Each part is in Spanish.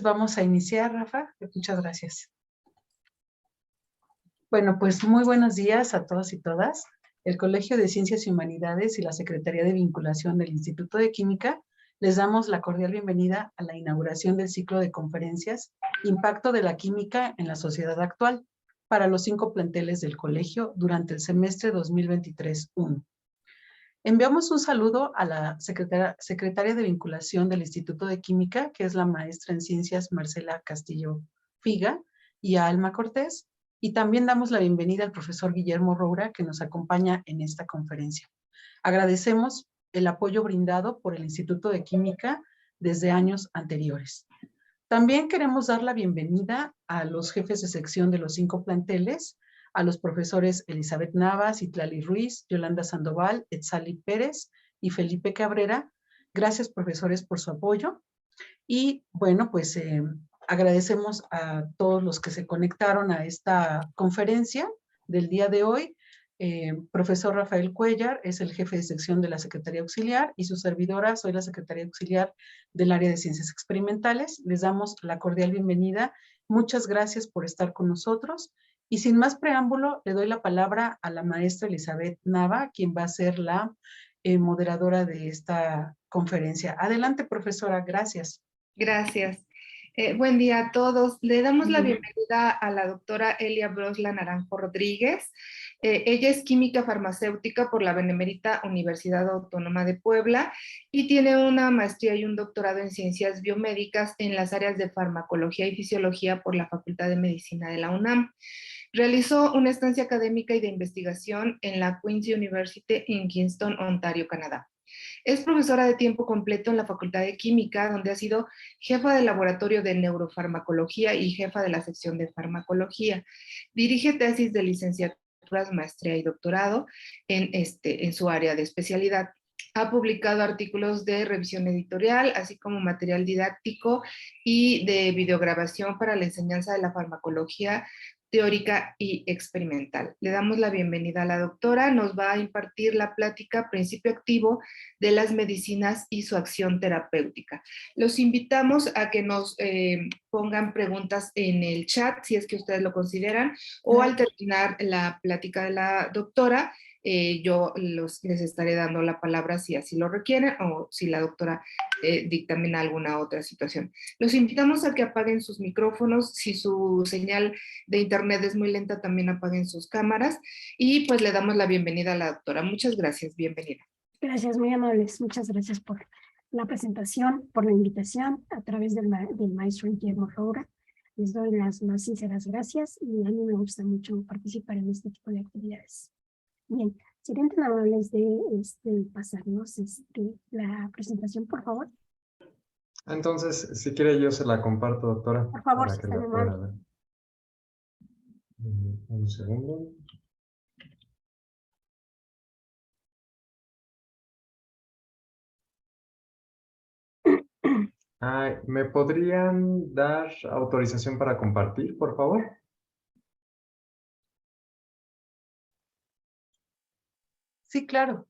Vamos a iniciar, Rafa. Muchas gracias. Bueno, pues muy buenos días a todos y todas. El Colegio de Ciencias y Humanidades y la Secretaría de Vinculación del Instituto de Química les damos la cordial bienvenida a la inauguración del ciclo de conferencias Impacto de la Química en la Sociedad Actual para los 5 planteles del colegio durante el semestre 2023-1. Enviamos un saludo a la secretaria de vinculación del Instituto de Química, que es la maestra en ciencias Marcela Castillo Figa, y a Alma Cortés, y también damos la bienvenida al profesor Guillermo Roura, que nos acompaña en esta conferencia. Agradecemos el apoyo brindado por el Instituto de Química desde años anteriores. También queremos dar la bienvenida a los jefes de sección de los 5 planteles, a los profesores Elizabeth Navas, Itlali Ruiz, Yolanda Sandoval, Etzali Pérez y Felipe Cabrera. Gracias, profesores, por su apoyo. Y bueno, pues agradecemos a todos los que se conectaron a esta conferencia del día de hoy. Profesor Rafael Cuellar es el jefe de sección de la Secretaría Auxiliar y su servidora, soy la Secretaria Auxiliar del área de Ciencias Experimentales. Les damos la cordial bienvenida. Muchas gracias por estar con nosotros. Y sin más preámbulo, le doy la palabra a la maestra Elizabeth Nava, quien va a ser la moderadora de esta conferencia. Adelante, profesora. Gracias. Gracias. Buen día a todos. Le damos la bienvenida a la doctora Elia Brosla Naranjo Rodríguez. Ella es química farmacéutica por la Benemérita Universidad Autónoma de Puebla y tiene una maestría y un doctorado en ciencias biomédicas en las áreas de farmacología y fisiología por la Facultad de Medicina de la UNAM. Realizó una estancia académica y de investigación en la Queen's University en Kingston, Ontario, Canadá. Es profesora de tiempo completo en la Facultad de Química, donde ha sido jefa del laboratorio de neurofarmacología y jefa de la sección de farmacología. Dirige tesis de licenciaturas, maestría y doctorado en su área de especialidad. Ha publicado artículos de revisión editorial, así como material didáctico y de videograbación para la enseñanza de la farmacología teórica y experimental. Le damos la bienvenida a la doctora, nos va a impartir la plática Principio activo de las medicinas y su acción terapéutica. Los invitamos a que nos pongan preguntas en el chat, si es que ustedes lo consideran, o al terminar la plática de la doctora, yo les estaré dando la palabra si así lo requieren o si la doctora dictamina alguna otra situación. Los invitamos a que apaguen sus micrófonos, si su señal de internet es muy lenta, también apaguen sus cámaras y pues le damos la bienvenida a la doctora. Muchas gracias, bienvenida. Gracias, muy amables. Muchas gracias por la presentación, por la invitación a través del maestro Guillermo Roura. Les doy las más sinceras gracias y a mí me gusta mucho participar en este tipo de actividades. Bien, ¿serían tan amables de pasarnos la presentación, por favor? Entonces, si quiere yo se la comparto, doctora. Por favor, para si que están la pueda amables. ver. Un segundo. ¿Me podrían dar autorización para compartir, por favor? Sí, claro.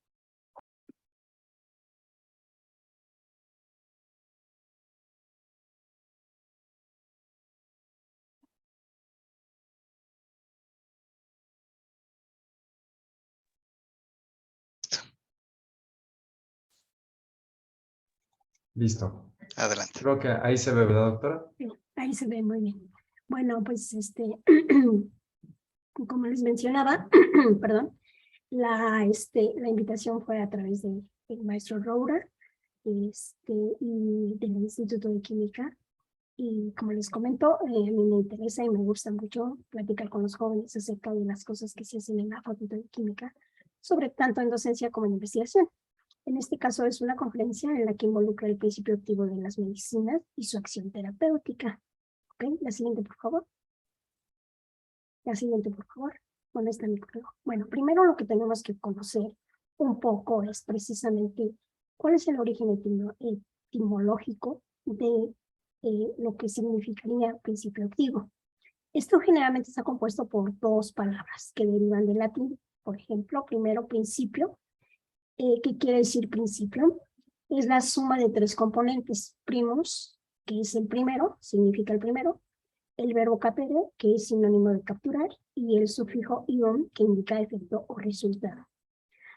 Listo. Adelante. Creo que ahí se ve, ¿verdad, doctora? Sí, ahí se ve muy bien. Bueno, pues como les mencionaba, perdón, la invitación fue a través del maestro Roura y del Instituto de Química. Y como les comento, a mí me interesa y me gusta mucho platicar con los jóvenes acerca de las cosas que se hacen en la Facultad de Química, sobre tanto en docencia como en investigación. En este caso es una conferencia en la que involucra el principio activo de las medicinas y su acción terapéutica. ¿Ok? La siguiente, por favor. La siguiente, por favor. Bueno, está mi correo. Bueno, primero lo que tenemos que conocer un poco es precisamente cuál es el origen etimológico de lo que significaría principio activo. Esto generalmente está compuesto por 2 palabras que derivan del latín. Por ejemplo, primero principio. ¿Qué quiere decir principio? Es la suma de 3 componentes: primus, que es el primero, significa el primero, el verbo capere, que es sinónimo de capturar, y el sufijo ion, que indica efecto o resultado.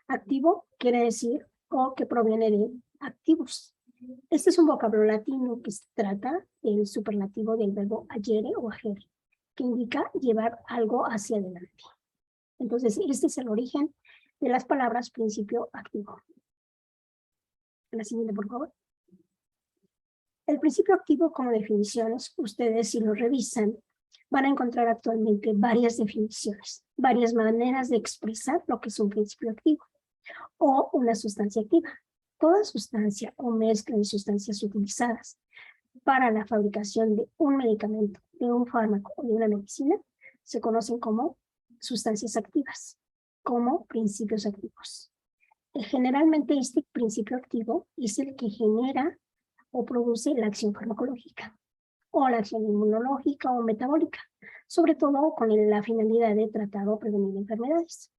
Activo quiere decir o que proviene de activus. Este es un vocablo latino que se trata del superlativo del verbo agere o agere, que indica llevar algo hacia adelante. Entonces, este es el origen de las palabras principio activo. La siguiente, por favor. El principio activo como definiciones, ustedes si lo revisan, van a encontrar actualmente varias definiciones, varias maneras de expresar lo que es un principio activo o una sustancia activa. Toda sustancia o mezcla de sustancias utilizadas para la fabricación de un medicamento, de un fármaco o de una medicina se conocen como sustancias activas, como principios activos. Generalmente este principio activo es el que genera o produce la acción farmacológica o la acción inmunológica o metabólica, sobre todo con la finalidad de tratar o prevenir enfermedades.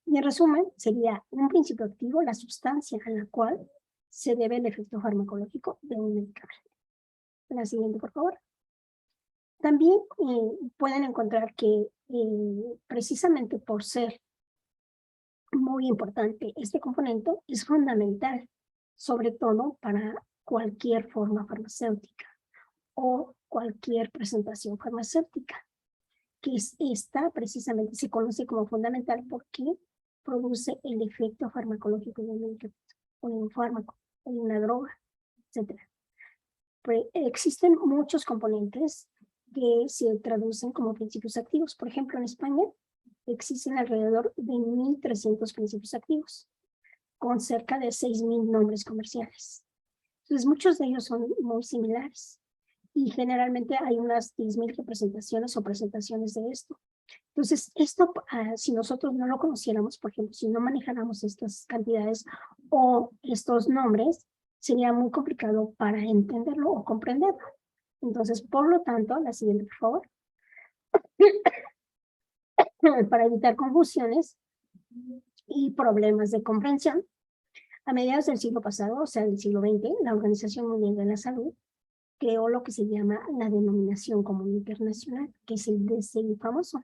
Y en resumen, sería un principio activo la sustancia a la cual se debe el efecto farmacológico de un medicamento. La siguiente, por favor. También pueden encontrar que precisamente por ser muy importante este componente es fundamental, sobre todo para cualquier forma farmacéutica o cualquier presentación farmacéutica, que esta precisamente se conoce como fundamental porque produce el efecto farmacológico de un medicamento, o de un fármaco, o de una droga, etc. Existen muchos componentes que se traducen como principios activos. Por ejemplo, en España existen alrededor de 1.300 principios activos, con cerca de 6.000 nombres comerciales. Entonces, muchos de ellos son muy similares. Y generalmente hay unas 10.000 representaciones o presentaciones de esto. Entonces, esto, si nosotros no lo conociéramos, por ejemplo, si no manejáramos estas cantidades o estos nombres, sería muy complicado para entenderlo o comprenderlo. Entonces, por lo tanto, la siguiente, por favor. Para evitar confusiones y problemas de comprensión, a mediados del siglo pasado, o sea, del siglo XX, la Organización Mundial de la Salud creó lo que se llama la denominación común internacional, que es el DSI famoso.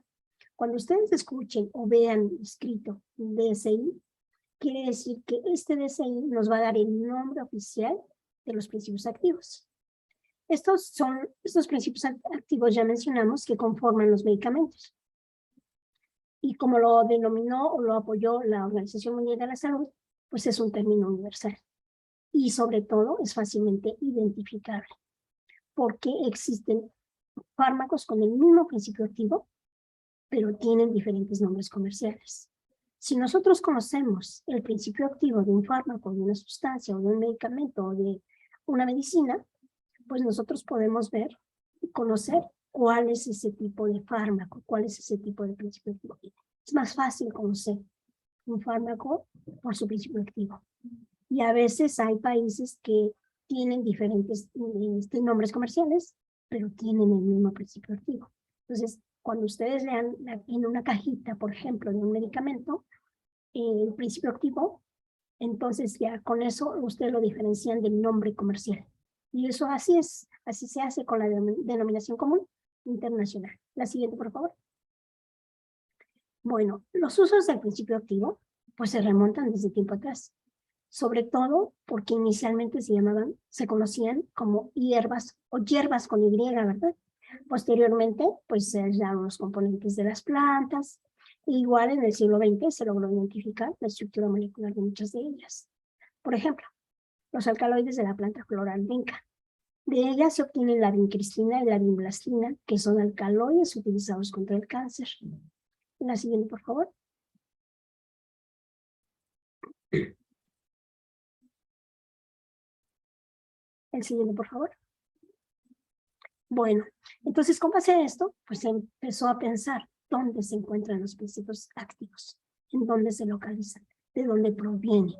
Cuando ustedes escuchen o vean escrito DSI, quiere decir que este DSI nos va a dar el nombre oficial de los principios activos. Estos principios activos ya mencionamos que conforman los medicamentos. Y como lo denominó o lo apoyó la Organización Mundial de la Salud, pues es un término universal. Y sobre todo es fácilmente identificable, porque existen fármacos con el mismo principio activo, pero tienen diferentes nombres comerciales. Si nosotros conocemos el principio activo de un fármaco, de una sustancia, o de un medicamento, o de una medicina, pues nosotros podemos ver y conocer cuál es ese tipo de fármaco, cuál es ese tipo de principio activo. Es más fácil conocer un fármaco por su principio activo. Y a veces hay países que tienen diferentes nombres comerciales, pero tienen el mismo principio activo. Entonces, cuando ustedes lean en una cajita, por ejemplo, de un medicamento, el principio activo, entonces ya con eso ustedes lo diferencian del nombre comercial. Y eso así se hace con la denominación común internacional. La siguiente, por favor. Bueno, los usos del principio activo, pues se remontan desde tiempo atrás. Sobre todo porque inicialmente se conocían como hierbas o hierbas con Y, ¿verdad? Posteriormente, pues se hallaron los componentes de las plantas. Igual en el siglo XX se logró identificar la estructura molecular de muchas de ellas. Por ejemplo, los alcaloides de la planta floral vinca. De ellas se obtienen la vincristina y la vimblastina, que son alcaloides utilizados contra el cáncer. La siguiente, por favor. El siguiente, por favor. Bueno, entonces con base a esto, pues se empezó a pensar dónde se encuentran los principios activos, en dónde se localizan, de dónde provienen.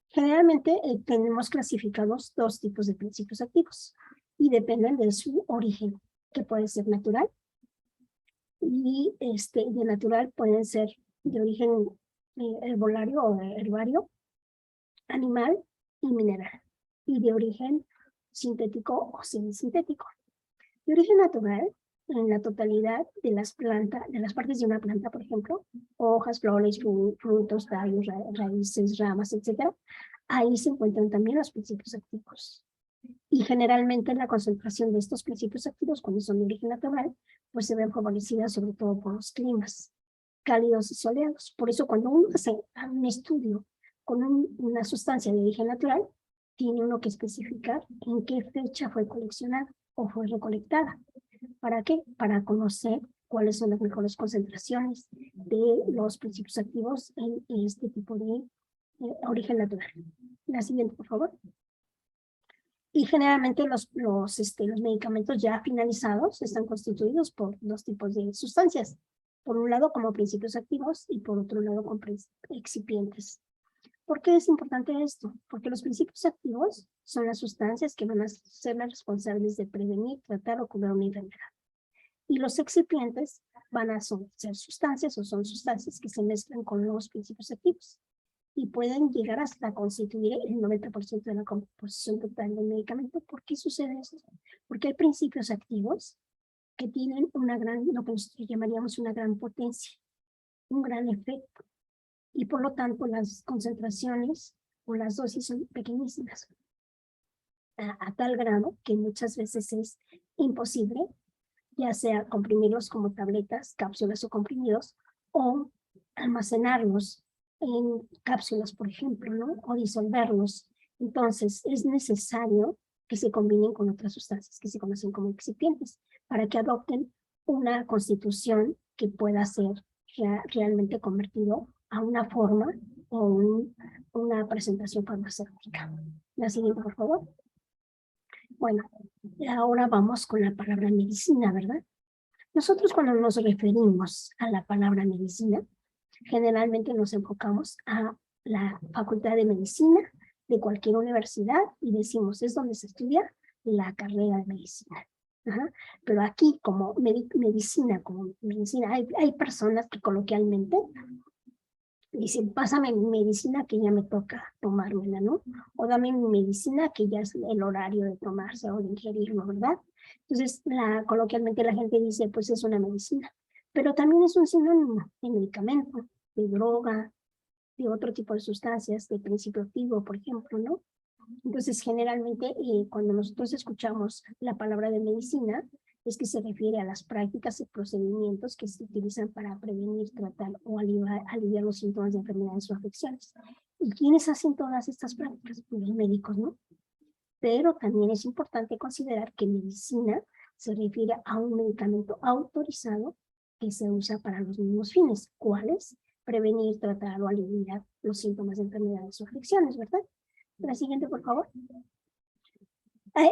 Generalmente tenemos clasificados dos tipos de principios activos y dependen de su origen, que puede ser natural y de natural pueden ser de origen herbolario o herbario, animal y mineral, y de origen sintético o semisintético. De origen natural, en la totalidad de las partes de una planta, por ejemplo, hojas, flores, frutos, tallos, raíces, ramas, etc. Ahí se encuentran también los principios activos. Y generalmente la concentración de estos principios activos, cuando son de origen natural, pues se ven favorecidas sobre todo por los climas cálidos y soleados. Por eso cuando uno hace un estudio con una sustancia de origen natural, tiene uno que especificar en qué fecha fue coleccionada o fue recolectada. ¿Para qué? Para conocer cuáles son las mejores concentraciones de los principios activos en este tipo de origen natural. La siguiente, por favor. Y generalmente los medicamentos ya finalizados están constituidos por dos tipos de sustancias. Por un lado como principios activos y por otro lado como excipientes. ¿Por qué es importante esto? Porque los principios activos son las sustancias que van a ser las responsables de prevenir, tratar o curar una enfermedad. Y los excipientes van a ser sustancias o son sustancias que se mezclan con los principios activos y pueden llegar hasta constituir el 90% de la composición total del medicamento. ¿Por qué sucede esto? Porque hay principios activos que tienen lo que nosotros llamaríamos una gran potencia, un gran efecto, y por lo tanto las concentraciones o las dosis son pequeñísimas, a tal grado que muchas veces es imposible, ya sea comprimirlos como tabletas, cápsulas o comprimidos, o almacenarlos en cápsulas, por ejemplo, ¿no? O disolverlos. Entonces, es necesario que se combinen con otras sustancias que se conocen como excipientes para que adopten una constitución que pueda ser realmente convertido a una forma o una presentación farmacéutica. La siguiente, por favor. Bueno, ahora vamos con la palabra medicina, ¿verdad? Nosotros cuando nos referimos a la palabra medicina, generalmente nos enfocamos a la Facultad de Medicina de cualquier universidad y decimos, es donde se estudia la carrera de medicina. Ajá. Pero aquí, como medicina, hay personas que coloquialmente dicen, pásame mi medicina que ya me toca tomármela, ¿no? O dame mi medicina que ya es el horario de tomarse o de ingerirlo, ¿verdad? Entonces, coloquialmente la gente dice, pues es una medicina. Pero también es un sinónimo de medicamento, de droga, de otro tipo de sustancias, de principio activo, por ejemplo, ¿no? Entonces, generalmente, cuando nosotros escuchamos la palabra de medicina, es que se refiere a las prácticas y procedimientos que se utilizan para prevenir, tratar o aliviar los síntomas de enfermedades o afecciones. ¿Y quiénes hacen todas estas prácticas? Pues los médicos, ¿no? Pero también es importante considerar que medicina se refiere a un medicamento autorizado que se usa para los mismos fines. ¿Cuáles? Prevenir, tratar o aliviar los síntomas de enfermedades o afecciones, ¿verdad? La siguiente, por favor.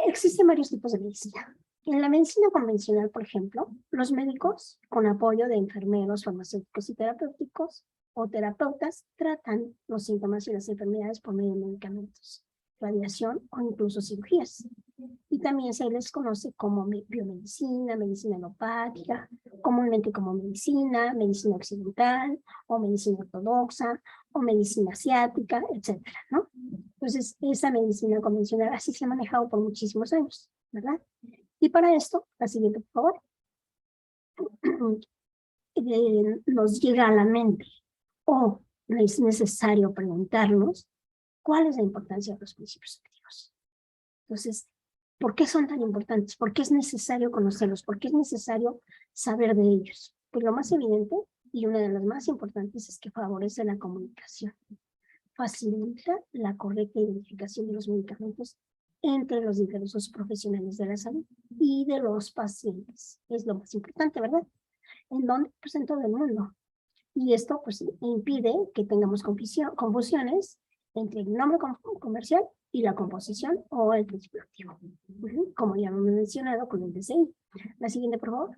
Existen varios tipos de medicina. En la medicina convencional, por ejemplo, los médicos, con apoyo de enfermeros, farmacéuticos y terapéuticos o terapeutas, tratan los síntomas y las enfermedades por medio de medicamentos, radiación o incluso cirugías. Y también se les conoce como biomedicina, medicina alopática, comúnmente como medicina occidental, o medicina ortodoxa, o medicina asiática, etcétera, ¿no? Entonces, esa medicina convencional así se ha manejado por muchísimos años, ¿verdad? Y para esto, la siguiente, por favor, nos llega a la mente, o es necesario preguntarnos, ¿cuál es la importancia de los principios activos? Entonces, ¿por qué son tan importantes? ¿Por qué es necesario conocerlos? ¿Por qué es necesario saber de ellos? Pues lo más evidente y una de las más importantes es que favorece la comunicación. Facilita la correcta identificación de los medicamentos entre los diversos profesionales de la salud y de los pacientes. Es lo más importante, ¿verdad? ¿En dónde? Pues en todo el mundo. Y esto pues impide que tengamos confusiones entre el nombre comercial y la composición o el principio activo, como ya hemos mencionado con el DCI. La siguiente, por favor.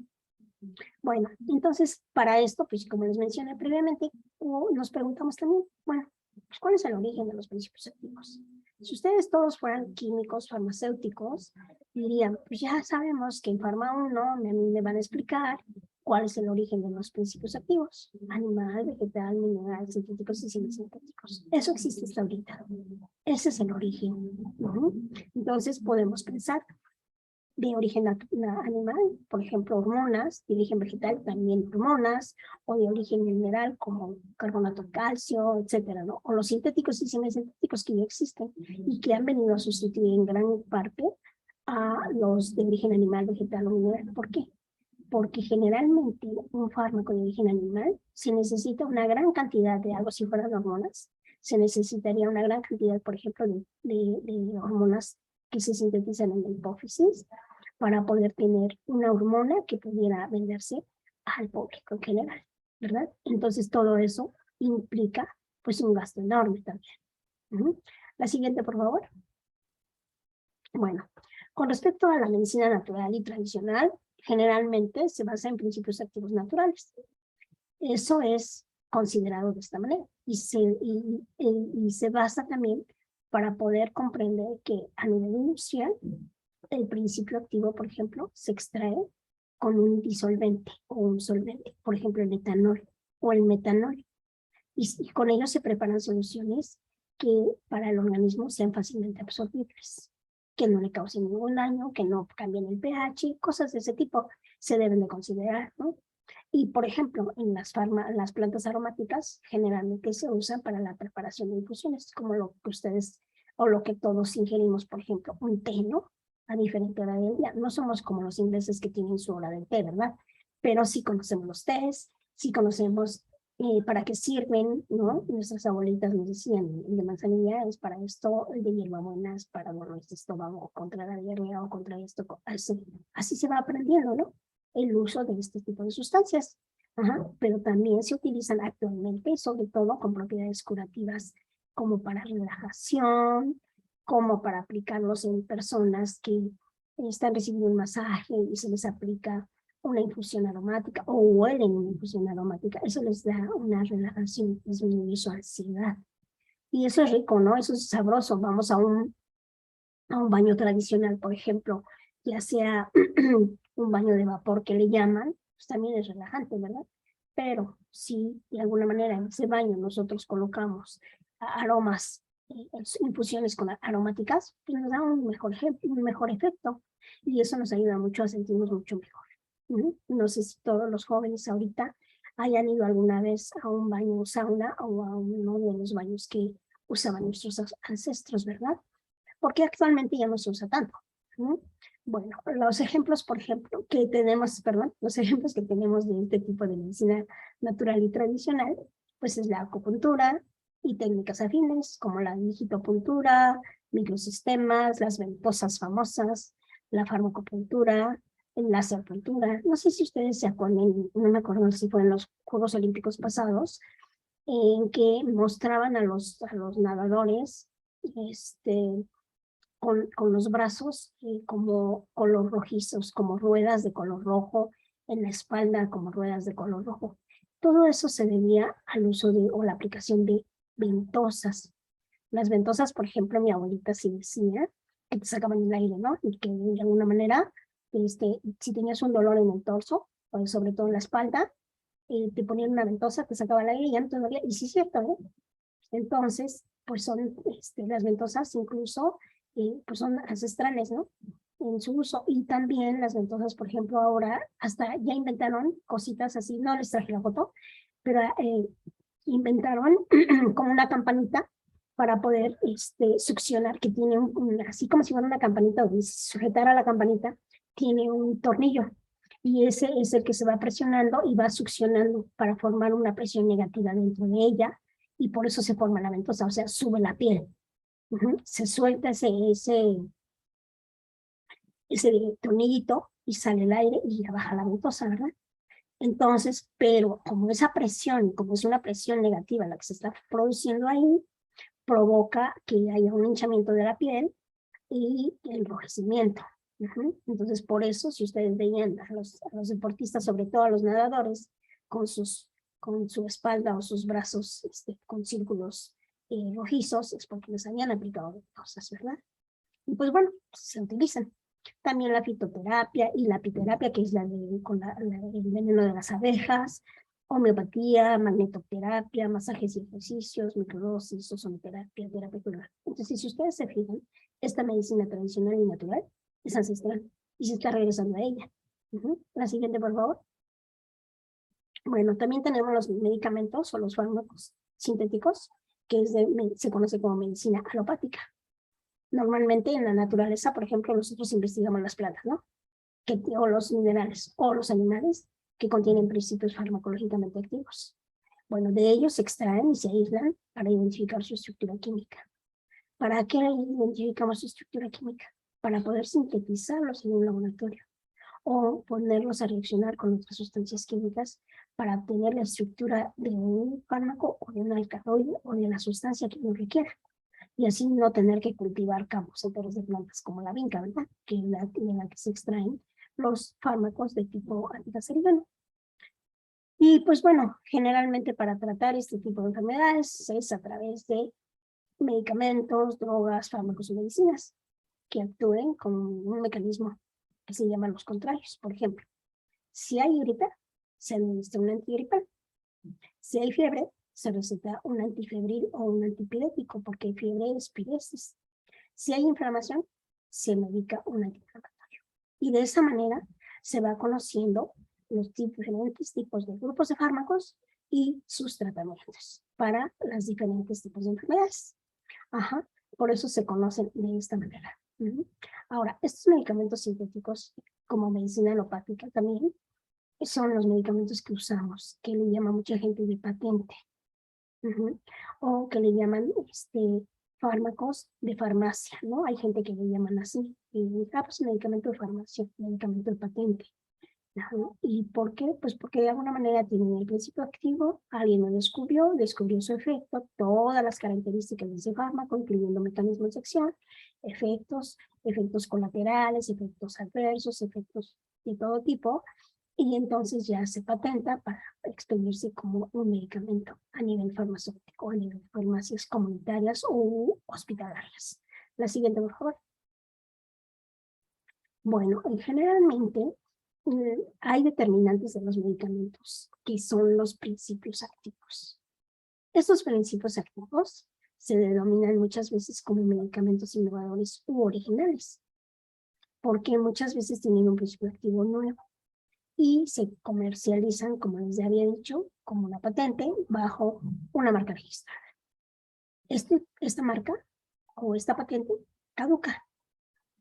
Bueno, entonces, para esto, pues como les mencioné previamente, nos preguntamos también, bueno, pues, ¿cuál es el origen de los principios activos? Si ustedes todos fueran químicos, farmacéuticos, dirían, pues ya sabemos que en Farma 1 me van a explicar ¿Cuál es el origen de los principios activos? Animal, vegetal, mineral, sintéticos y semisintéticos. Eso existe hasta ahorita. Ese es el origen. Entonces podemos pensar de origen animal, por ejemplo, hormonas, de origen vegetal también hormonas, o de origen mineral como carbonato de calcio, etcétera, ¿no? O los sintéticos y semisintéticos que ya existen y que han venido a sustituir en gran parte a los de origen animal, vegetal o mineral. ¿Por qué? Porque generalmente un fármaco de origen animal se necesita una gran cantidad de algo, si fueran hormonas, se necesitaría una gran cantidad, por ejemplo, de hormonas que se sintetizan en la hipófisis para poder tener una hormona que pudiera venderse al público en general, ¿verdad? Entonces todo eso implica pues un gasto enorme también. La siguiente, por favor. Bueno, con respecto a la medicina natural y tradicional, generalmente se basa en principios activos naturales. Eso es considerado de esta manera y se basa también para poder comprender que a nivel industrial el principio activo, por ejemplo, se extrae con un disolvente o un solvente, por ejemplo el etanol o el metanol, y con ello se preparan soluciones que para el organismo sean fácilmente absorbibles, que no le causen ningún daño, que no cambien el pH, cosas de ese tipo se deben de considerar, ¿no? Y, por ejemplo, en las plantas aromáticas generalmente se usan para la preparación de infusiones, como lo que ustedes o lo que todos ingerimos, por ejemplo, un té, ¿no? A diferente hora del día. No somos como los ingleses que tienen su hora del té, ¿verdad? Pero sí conocemos los tés, sí conocemos para qué sirven, ¿no? Nuestras abuelitas nos decían, el de manzanilla es para esto, el de hierbabuena es para dolor de estómago, contra la diarrea o contra esto. Así se va aprendiendo, ¿no? El uso de este tipo de sustancias. Pero también se utilizan actualmente, sobre todo con propiedades curativas, como para relajación, como para aplicarlos en personas que están recibiendo un masaje y se les aplica una infusión aromática o huelen una infusión aromática. Eso les da una relajación, disminuye su ansiedad. Y eso es rico, ¿no? Eso es sabroso. Vamos a un baño tradicional, por ejemplo, ya sea un baño de vapor que le llaman, pues también es relajante, ¿verdad? Pero si de alguna manera en ese baño nosotros colocamos aromas, infusiones con aromáticas, pues nos da un mejor efecto y eso nos ayuda mucho a sentirnos mucho mejor. No sé si todos los jóvenes ahorita hayan ido alguna vez a un baño sauna o a uno de los baños que usaban nuestros ancestros, ¿verdad? Porque actualmente ya no se usa tanto. Bueno, los ejemplos, por ejemplo, los ejemplos que tenemos de este tipo de medicina natural y tradicional, pues es la acupuntura y técnicas afines, como la digitopuntura, microsistemas, las ventosas famosas, la farmacopuntura, la acupuntura. No sé si ustedes se acuerdan, no me acuerdo si fue en los Juegos Olímpicos pasados, en que mostraban a los nadadores, con los brazos como color rojizos, como ruedas de color rojo, en la espalda como ruedas de color rojo. Todo eso se debía al uso o la aplicación de ventosas. Las ventosas, por ejemplo, mi abuelita sí decía que te sacaban el aire, ¿no? Y que de alguna manera, si tenías un dolor en el torso, o sobre todo en la espalda, te ponían una ventosa, te sacaba el aire y ya no te dolía. Y sí es cierto, ¿eh? Entonces, pues son las ventosas incluso, pues son ancestrales, ¿no? En su uso. Y también las ventosas, por ejemplo, ahora hasta ya inventaron cositas así, no les traje la foto, pero inventaron como una campanita para poder succionar, que tiene así como si fuera una campanita, o si sujetara la campanita, tiene un tornillo. Y ese es el que se va presionando y va succionando para formar una presión negativa dentro de ella, y por eso se forma la ventosa, o sea, sube la piel. Se suelta ese tornillito y sale el aire y ya baja la ventosa, ¿verdad? Entonces, pero como esa presión, como es una presión negativa la que se está produciendo ahí, provoca que haya un hinchamiento de la piel y enrojecimiento. Entonces, por eso, si ustedes veían a los deportistas, sobre todo a los nadadores, con su espalda o sus brazos con círculos rojizos, es porque les habían aplicado cosas, ¿verdad? Y pues bueno, se utilizan. También la fitoterapia y la apiterapia, que es con el veneno de las abejas, homeopatía, magnetoterapia, masajes y ejercicios, microdosis, ozonoterapia, terapia floral. Entonces, si ustedes se fijan, esta medicina tradicional y natural es ancestral y se está regresando a ella. La siguiente, por favor. Bueno, también tenemos los medicamentos o los fármacos sintéticos, que se conoce como medicina alopática. Normalmente en la naturaleza, por ejemplo, nosotros investigamos las plantas, ¿no? O los minerales o los animales que contienen principios farmacológicamente activos. Bueno, de ellos se extraen y se aíslan para identificar su estructura química. ¿Para qué identificamos su estructura química? Para poder sintetizarlos en un laboratorio o ponerlos a reaccionar con otras sustancias químicas para obtener la estructura de un fármaco o de un alcaloide o de la sustancia que uno requiera. Y así no tener que cultivar campos enteros de plantas como la vinca, ¿verdad? Que es de la que se extraen los fármacos de tipo anticancerígeno. Y pues bueno, generalmente para tratar este tipo de enfermedades es a través de medicamentos, drogas, fármacos y medicinas que actúen con un mecanismo que se llama los contrarios. Por ejemplo, si hay gripe, se administra un antigripal. Si hay fiebre, se receta un antifebril o un antipirético, porque fiebre es piresis. Si hay inflamación, se medica un antiinflamatorio. Y de esa manera se va conociendo los diferentes tipos de grupos de fármacos y sus tratamientos para los diferentes tipos de enfermedades. Por eso se conocen de esta manera. Ahora, estos medicamentos sintéticos, como medicina alopática también, son los medicamentos que usamos, que le llama mucha gente de patente, o que le llaman fármacos de farmacia, ¿no? Hay gente que le llaman así, y pues medicamento de farmacia, medicamento de patente. ¿Y por qué? Pues porque de alguna manera tienen el principio activo, alguien lo descubrió su efecto, todas las características de ese fármaco, incluyendo mecanismos de acción, efectos colaterales, efectos adversos, efectos de todo tipo, y entonces ya se patenta para expedirse como un medicamento a nivel farmacéutico, a nivel de farmacias comunitarias o hospitalarias. La siguiente, por favor. Bueno, generalmente hay determinantes de los medicamentos que son los principios activos. Estos principios activos se denominan muchas veces como medicamentos innovadores u originales, porque muchas veces tienen un principio activo nuevo y se comercializan, como les había dicho, como una patente bajo una marca registrada. Esta marca o esta patente caduca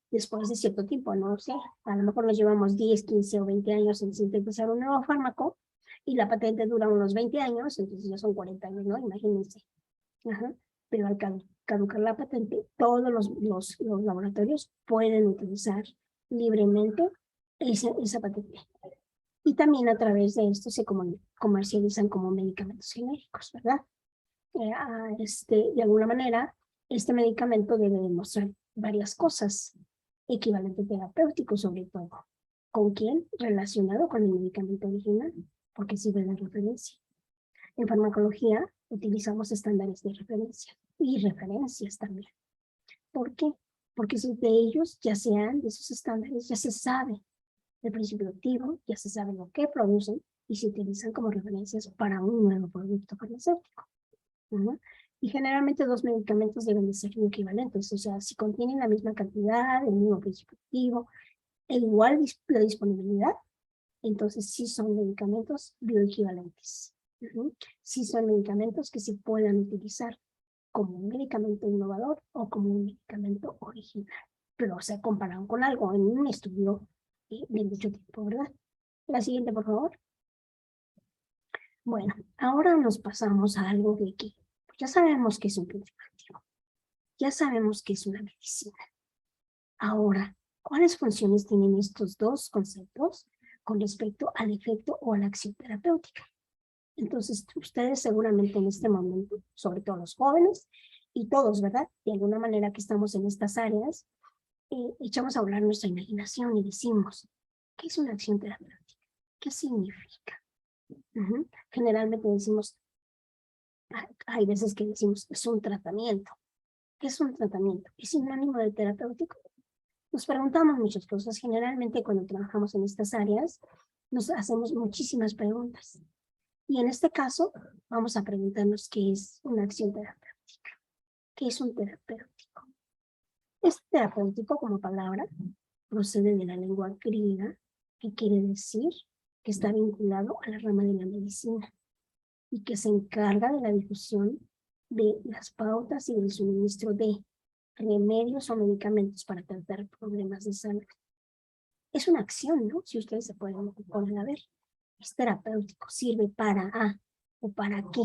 después de cierto tiempo, no sé, a lo mejor nos llevamos 10, 15 o 20 años en sintetizar un nuevo fármaco y la patente dura unos 20 años, entonces ya son 40 años, ¿no? Imagínense. Pero al caducar la patente, todos los laboratorios pueden utilizar libremente esa patente. Y también a través de esto se comercializan como medicamentos genéricos, ¿verdad? De alguna manera, este medicamento debe demostrar varias cosas, equivalente terapéutico sobre todo. ¿Con quién? Relacionado con el medicamento original, porque sirve de referencia. En farmacología utilizamos estándares de referencia y referencias también. ¿Por qué? Porque de ellos, ya sean de esos estándares, ya se sabe el principio activo, ya se sabe lo que producen y se utilizan como referencias para un nuevo producto farmacéutico. Y generalmente dos medicamentos deben de ser equivalentes, o sea, si contienen la misma cantidad, el mismo principio activo, e igual la disponibilidad, entonces sí son medicamentos bioequivalentes. Sí son medicamentos que se puedan utilizar como un medicamento innovador o como un medicamento original, pero se comparan con algo en un estudio de mucho tiempo, ¿verdad? La siguiente, por favor. Bueno, ahora nos pasamos a algo de que ya sabemos que es un principio activo, ya sabemos que es una medicina. Ahora, ¿cuáles funciones tienen estos dos conceptos con respecto al efecto o a la acción terapéutica? Entonces, ustedes seguramente en este momento, sobre todo los jóvenes y todos, ¿verdad? De alguna manera que estamos en estas áreas, echamos a volar nuestra imaginación y decimos, ¿qué es una acción terapéutica? ¿Qué significa? Generalmente decimos, hay veces que decimos, es un tratamiento. ¿Qué es un tratamiento? ¿Es sinónimo de terapéutico? Nos preguntamos muchas cosas. Generalmente cuando trabajamos en estas áreas, nos hacemos muchísimas preguntas. Y en este caso, vamos a preguntarnos qué es una acción terapéutica. ¿Qué es un terapéutico? Este terapéutico, como palabra, procede de la lengua griega, que quiere decir que está vinculado a la rama de la medicina y que se encarga de la difusión de las pautas y del suministro de remedios o medicamentos para tratar problemas de salud. Es una acción, ¿no? Si ustedes se pueden poner a ver. Es terapéutico, sirve para o para qué.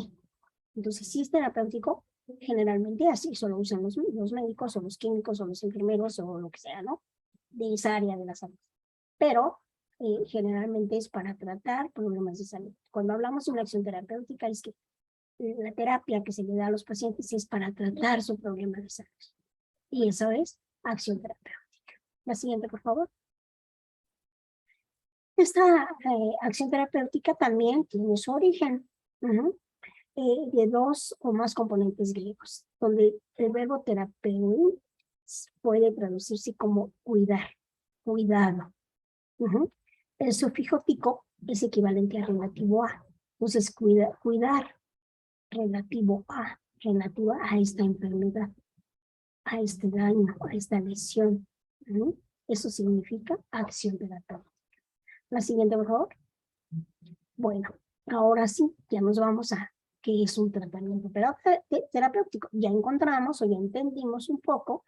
Entonces, si es terapéutico, generalmente así solo usan los médicos o los químicos o los enfermeros o lo que sea, ¿no? De esa área de la salud. Pero generalmente es para tratar problemas de salud. Cuando hablamos de una acción terapéutica es que la terapia que se le da a los pacientes es para tratar su problema de salud. Y eso es acción terapéutica. La siguiente, por favor. Esta acción terapéutica también tiene su origen de dos o más componentes griegos, donde el verbo terapeu puede traducirse como cuidar, cuidado. El sufijo tico es equivalente a relativo a. Entonces, cuidar relativo a esta enfermedad, a este daño, a esta lesión. Eso significa acción terapéutica. La siguiente, por favor. Bueno, ahora sí, ya nos vamos a qué es un tratamiento terapéutico. Ya encontramos o ya entendimos un poco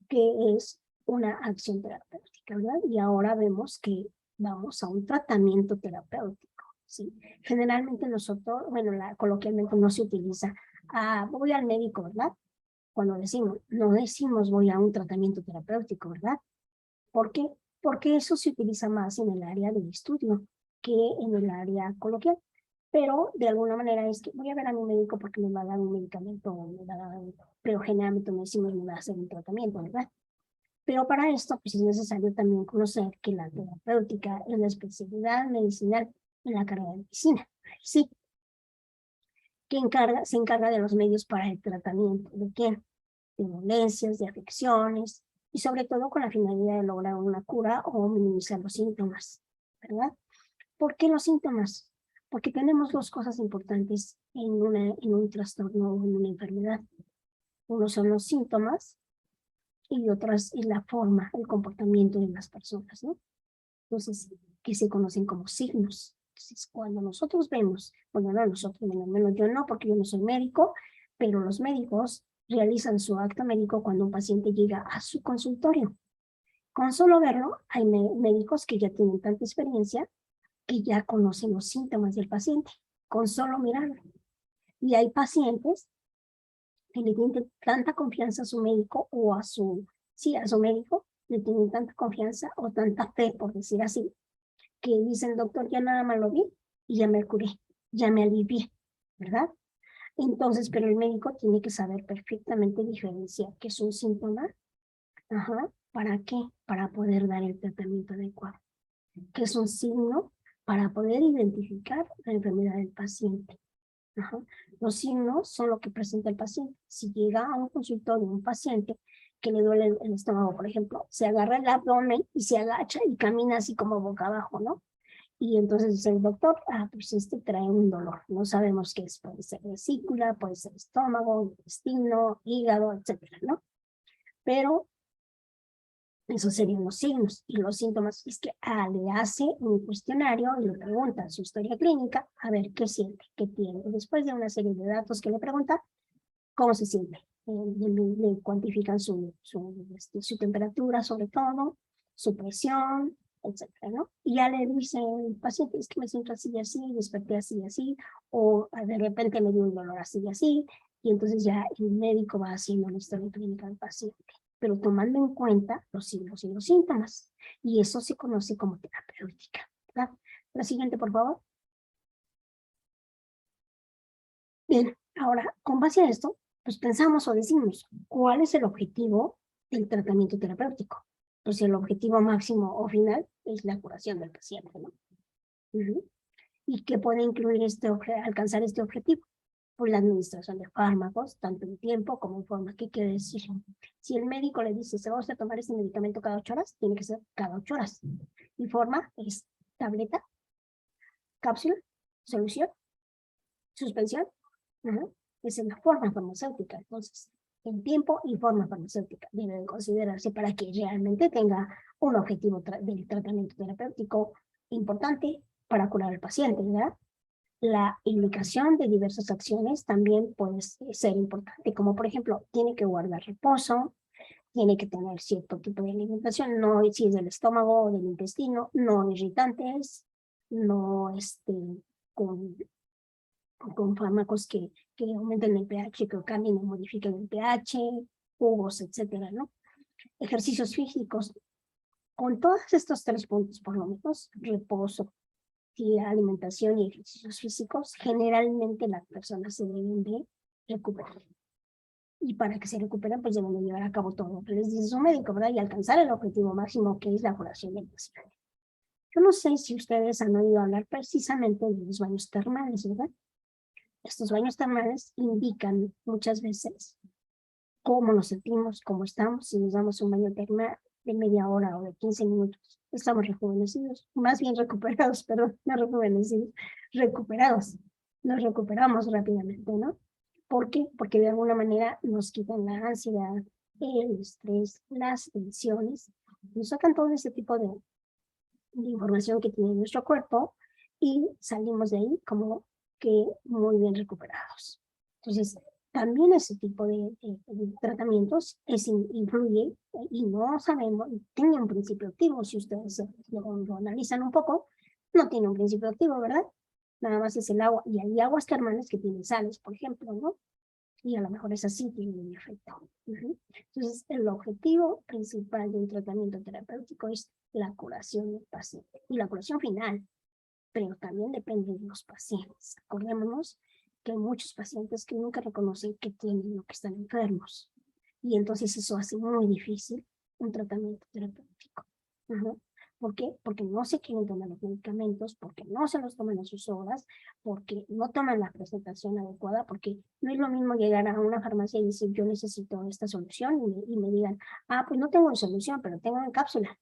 qué es una acción terapéutica, ¿verdad? Y ahora vemos que vamos a un tratamiento terapéutico, ¿sí? Generalmente nosotros, bueno, coloquialmente no se utiliza, voy al médico, ¿verdad? Cuando decimos, no decimos voy a un tratamiento terapéutico, ¿verdad? ¿Por qué? Porque eso se utiliza más en el área del estudio que en el área coloquial. Pero de alguna manera es que voy a ver a mi médico porque me va a dar un medicamento, pero generalmente no decimos me va a hacer un tratamiento, ¿verdad? Pero para esto pues es necesario también conocer que la terapéutica es la especialidad medicinal en la carrera de medicina. Sí, que se encarga de los medios para el tratamiento de quién, de dolencias, de afecciones, y sobre todo con la finalidad de lograr una cura o minimizar los síntomas, ¿verdad? ¿Por qué los síntomas? Porque tenemos dos cosas importantes en un trastorno o en una enfermedad. Uno son los síntomas y otras es la forma, el comportamiento de las personas, ¿no? Entonces, que se conocen como signos. Entonces, cuando nosotros vemos, bueno, no nosotros, al menos yo no, porque yo no soy médico, pero los médicos realizan su acto médico cuando un paciente llega a su consultorio. Con solo verlo, hay médicos que ya tienen tanta experiencia que ya conocen los síntomas del paciente, con solo mirarlo. Y hay pacientes que le tienen tanta confianza a su médico o a su médico, le tienen tanta confianza o tanta fe, por decir así, que dicen, doctor, ya nada más lo vi y ya me curé, ya me alivié, ¿verdad? Entonces, pero el médico tiene que saber perfectamente diferenciar qué es un síntoma, ¿para qué? Para poder dar el tratamiento adecuado. ¿Qué es un signo? Para poder identificar la enfermedad del paciente. Los signos son lo que presenta el paciente. Si llega a un consultorio un paciente que le duele el estómago, por ejemplo, se agarra el abdomen y se agacha y camina así como boca abajo, ¿no? Y entonces dice el doctor, pues trae un dolor. No sabemos qué es, puede ser vesícula, puede ser estómago, intestino, hígado, etcétera, ¿no? Pero esos serían los signos. Y los síntomas es que le hace un cuestionario y le pregunta su historia clínica, a ver qué siente, qué tiene. Y después de una serie de datos que le pregunta, ¿cómo se siente? Le cuantifican su temperatura, sobre todo, su presión, etcétera, ¿no? Y ya le dice el paciente, es que me siento así y así, desperté así y así, o de repente me dio un dolor así y así, y entonces ya el médico va haciendo la historia clínica del paciente, pero tomando en cuenta los signos y los síntomas. Y eso se conoce como terapéutica, ¿verdad? La siguiente, por favor. Bien, ahora, con base a esto, pues pensamos o decimos, ¿cuál es el objetivo del tratamiento terapéutico? Pues el objetivo máximo o final es la curación del paciente, ¿no? ¿Y qué puede incluir alcanzar este objetivo? por la administración de fármacos, tanto en tiempo como en forma. ¿Qué quiere decir? Si el médico le dice, se va a usted tomar este medicamento cada 8 horas, tiene que ser cada 8 horas. Y forma es tableta, cápsula, solución, suspensión. Esa es la forma farmacéutica. Entonces, en tiempo y forma farmacéutica deben considerarse para que realmente tenga un objetivo del tratamiento terapéutico importante para curar al paciente, ¿verdad? La indicación de diversas acciones también puede ser importante, como por ejemplo, tiene que guardar reposo, tiene que tener cierto tipo de alimentación, no si es del estómago o del intestino, no irritantes, no con, con fármacos que aumenten el pH, que cambien o modifiquen el pH, jugos, etcétera, ¿no? Ejercicios físicos. Con todos estos 3 puntos, por lo menos, reposo, alimentación y ejercicios físicos, generalmente las personas se deben de recuperar. Y para que se recuperen, pues deben de llevar a cabo todo lo que les dice su médico, ¿verdad? Y alcanzar el objetivo máximo, que es la curación del paciente. Yo no sé si ustedes han oído hablar precisamente de los baños termales, ¿verdad? Estos baños termales indican muchas veces cómo nos sentimos, cómo estamos, si nos damos un baño termal de media hora o de 15 minutos. Estamos rejuvenecidos, más bien recuperados, perdón, no rejuvenecidos, recuperados. Nos recuperamos rápidamente, ¿no? ¿Por qué? Porque de alguna manera nos quitan la ansiedad, el estrés, las tensiones, nos sacan todo ese tipo de información que tiene nuestro cuerpo y salimos de ahí como que muy bien recuperados. Entonces, también ese tipo de tratamientos influye y no sabemos, tiene un principio activo, si ustedes lo analizan un poco, no tiene un principio activo, ¿verdad? Nada más es el agua, y hay aguas termales que tienen sales, por ejemplo, ¿no? Y a lo mejor es así, tiene un efecto. Entonces, el objetivo principal de un tratamiento terapéutico es la curación del paciente y la curación final, pero también depende de los pacientes. Acordémonos que hay muchos pacientes que nunca reconocen que tienen o que están enfermos. Y entonces eso hace muy difícil un tratamiento terapéutico. ¿Por qué? Porque no se quieren tomar los medicamentos, porque no se los toman a sus horas, porque no toman la presentación adecuada, porque no es lo mismo llegar a una farmacia y decir yo necesito esta solución y me digan, pues no tengo solución, pero tengo una cápsula.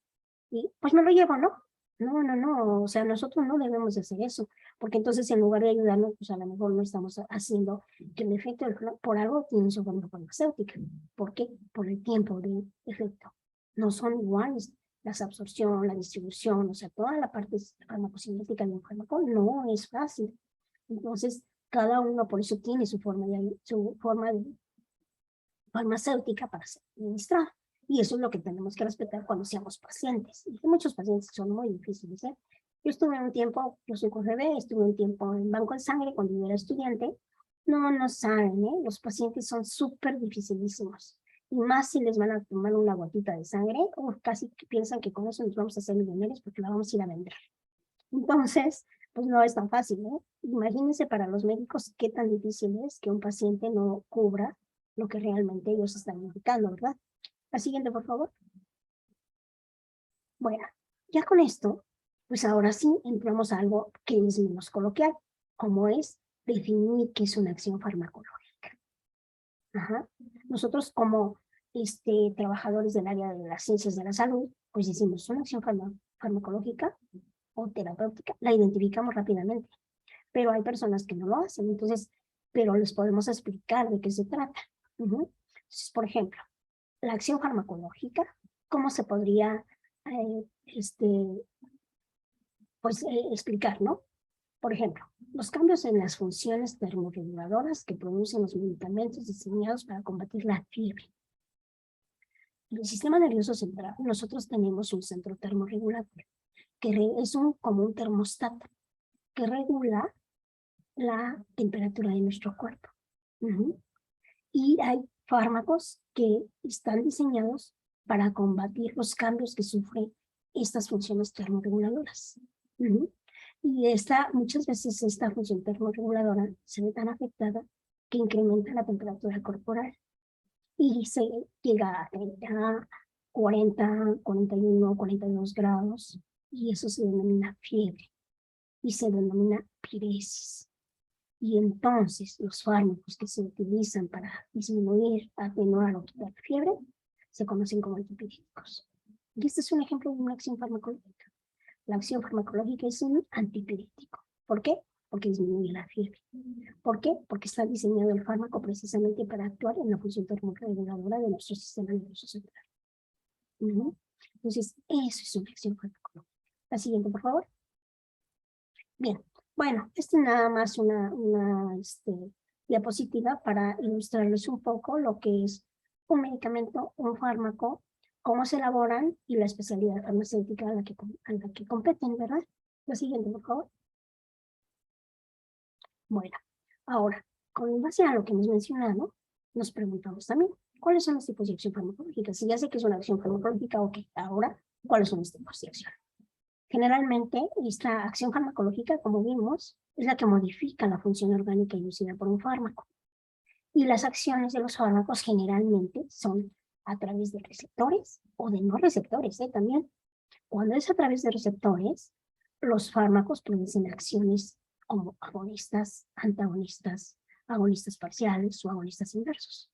Y pues me lo llevo, ¿no? No, o sea, nosotros no debemos de hacer eso, porque entonces en lugar de ayudarnos, pues a lo mejor no estamos haciendo que el efecto por algo tiene su forma farmacéutica. ¿Por qué? Por el tiempo de efecto. No son iguales la absorción, la distribución, o sea, toda la parte farmacocinética de un fármaco no es fácil. Entonces, cada uno por eso tiene su forma de farmacéutica para ser administrada. Y eso es lo que tenemos que respetar cuando seamos pacientes. Y muchos pacientes son muy difíciles, ¿eh? Yo estuve un tiempo, yo soy COFEB, estuve un tiempo en banco de sangre cuando yo era estudiante. No saben, ¿eh? Los pacientes son súper dificilísimos. Y más si les van a tomar una gotita de sangre, o casi piensan que con eso nos vamos a hacer millonarios porque la vamos a ir a vender. Entonces, pues no es tan fácil, ¿eh? Imagínense para los médicos qué tan difícil es que un paciente no cubra lo que realmente ellos están indicando, ¿verdad? La siguiente, por favor. Bueno, ya con esto, pues ahora sí entramos a algo que es menos coloquial, como es definir qué es una acción farmacológica. Nosotros como trabajadores del área de las ciencias de la salud, pues decimos una acción farmacológica o terapéutica, la identificamos rápidamente, pero hay personas que no lo hacen, entonces, pero les podemos explicar de qué se trata. Entonces, por ejemplo, la acción farmacológica, ¿cómo se podría explicar, ¿no? Por ejemplo, los cambios en las funciones termorreguladoras que producen los medicamentos diseñados para combatir la fiebre. En el sistema nervioso central, nosotros tenemos un centro termorregulador, que es como un termostato, que regula la temperatura de nuestro cuerpo. Y hay fármacos que están diseñados para combatir los cambios que sufren estas funciones termorreguladoras. Y muchas veces esta función termorreguladora se ve tan afectada que incrementa la temperatura corporal y se llega a 30, 40, 41, 42 grados, y eso se denomina fiebre y se denomina piresis. Y entonces los fármacos que se utilizan para disminuir, atenuar o quitar la fiebre se conocen como antipiréticos. Y este es un ejemplo de una acción farmacológica. La acción farmacológica es un antipirético. ¿Por qué? Porque disminuye la fiebre. ¿Por qué? Porque está diseñado el fármaco precisamente para actuar en la función termorreguladora de nuestro sistema nervioso central. Entonces, eso es una acción farmacológica. La siguiente, por favor. Bien, bueno, este nada más una diapositiva para ilustrarles un poco lo que es un medicamento, un fármaco, cómo se elaboran y la especialidad farmacéutica a la que competen, ¿verdad? La siguiente, por favor. Bueno, ahora, con base a lo que hemos mencionado, nos preguntamos también, ¿cuáles son los tipos de acción farmacológica? Si ya sé que es una acción farmacológica, ok, ahora, ¿cuáles son los tipos de acción? Generalmente, esta acción farmacológica, como vimos, es la que modifica la función orgánica inducida por un fármaco. Y las acciones de los fármacos generalmente son a través de receptores o de no receptores, también. Cuando es a través de receptores, los fármacos producen acciones como agonistas, antagonistas, agonistas parciales o agonistas inversos.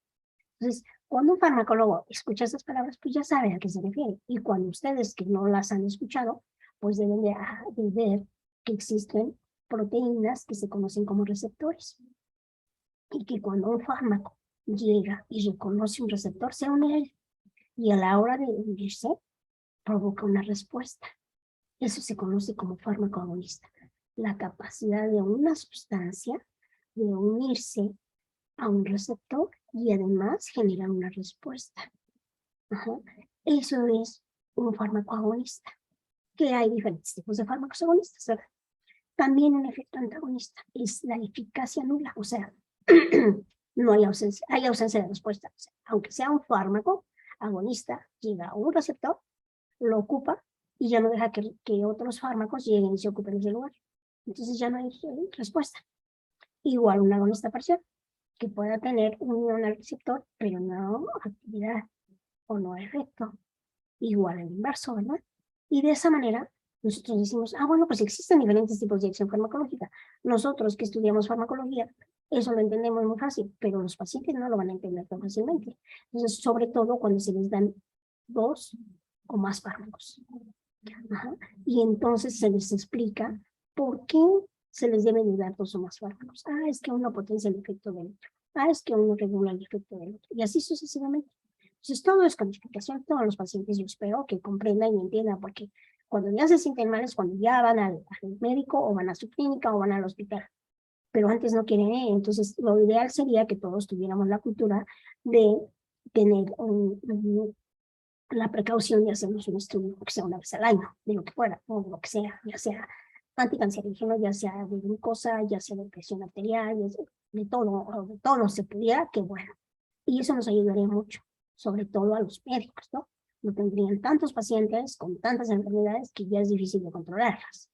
Entonces, cuando un farmacólogo escucha esas palabras, pues ya sabe a qué se refiere. Y cuando ustedes que no las han escuchado, pues deben de ver que existen proteínas que se conocen como receptores. Y que cuando un fármaco llega y reconoce un receptor, se une a él. Y a la hora de unirse, provoca una respuesta. Eso se conoce como fármaco agonista. La capacidad de una sustancia de unirse a un receptor y además generar una respuesta. Eso es un fármaco agonista. Que hay diferentes tipos de fármacos agonistas, ¿verdad? También un efecto antagonista es la eficacia nula, o sea, no hay ausencia de respuesta. O sea, aunque sea un fármaco agonista, llega a un receptor, lo ocupa y ya no deja que otros fármacos lleguen y se ocupen ese lugar. Entonces ya no hay respuesta. Igual un agonista parcial, que pueda tener unión al receptor, pero no actividad o no efecto. Igual el inverso, ¿verdad? Y de esa manera nosotros decimos, bueno, pues existen diferentes tipos de acción farmacológica. Nosotros que estudiamos farmacología, eso lo entendemos muy fácil, pero los pacientes no lo van a entender tan fácilmente. Entonces, sobre todo cuando se les dan 2 o más fármacos. Y entonces se les explica por qué se les deben de dar 2 o más fármacos. Es que uno potencia el efecto del otro. Es que uno regula el efecto del otro. Y así sucesivamente. Entonces, todo es con explicación. Todos los pacientes yo espero que comprendan y entiendan, porque cuando ya se sienten mal es cuando ya van al médico o van a su clínica o van al hospital. Pero antes no quieren ir. Entonces, lo ideal sería que todos tuviéramos la cultura de tener la precaución de hacernos un estudio, que sea una vez al año, de lo que fuera, o lo que sea, ya sea anticancerígeno, ya sea de glucosa, ya sea de presión arterial, de todo se pudiera, que bueno. Y eso nos ayudaría mucho, sobre todo a los médicos, ¿no? No tendrían tantos pacientes con tantas enfermedades que ya es difícil de controlarlas.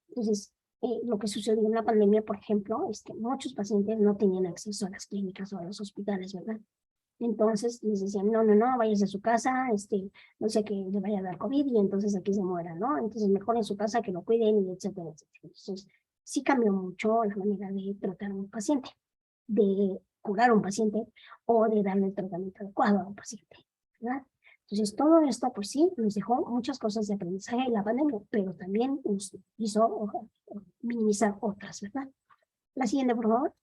Entonces, lo que sucedió en la pandemia, por ejemplo, es que muchos pacientes no tenían acceso a las clínicas o a los hospitales, ¿verdad? Entonces les decían, no, váyase a su casa, no sé que le vaya a dar COVID y entonces aquí se muera, ¿no? Entonces mejor en su casa que lo cuiden y etcétera, etcétera. Entonces sí cambió mucho la manera de tratar a un paciente, de curar a un paciente o de darle el tratamiento adecuado a un paciente, ¿verdad? Entonces todo esto, pues sí, nos dejó muchas cosas de aprendizaje en la pandemia, pero también nos hizo minimizar otras, ¿verdad? La siguiente, por favor.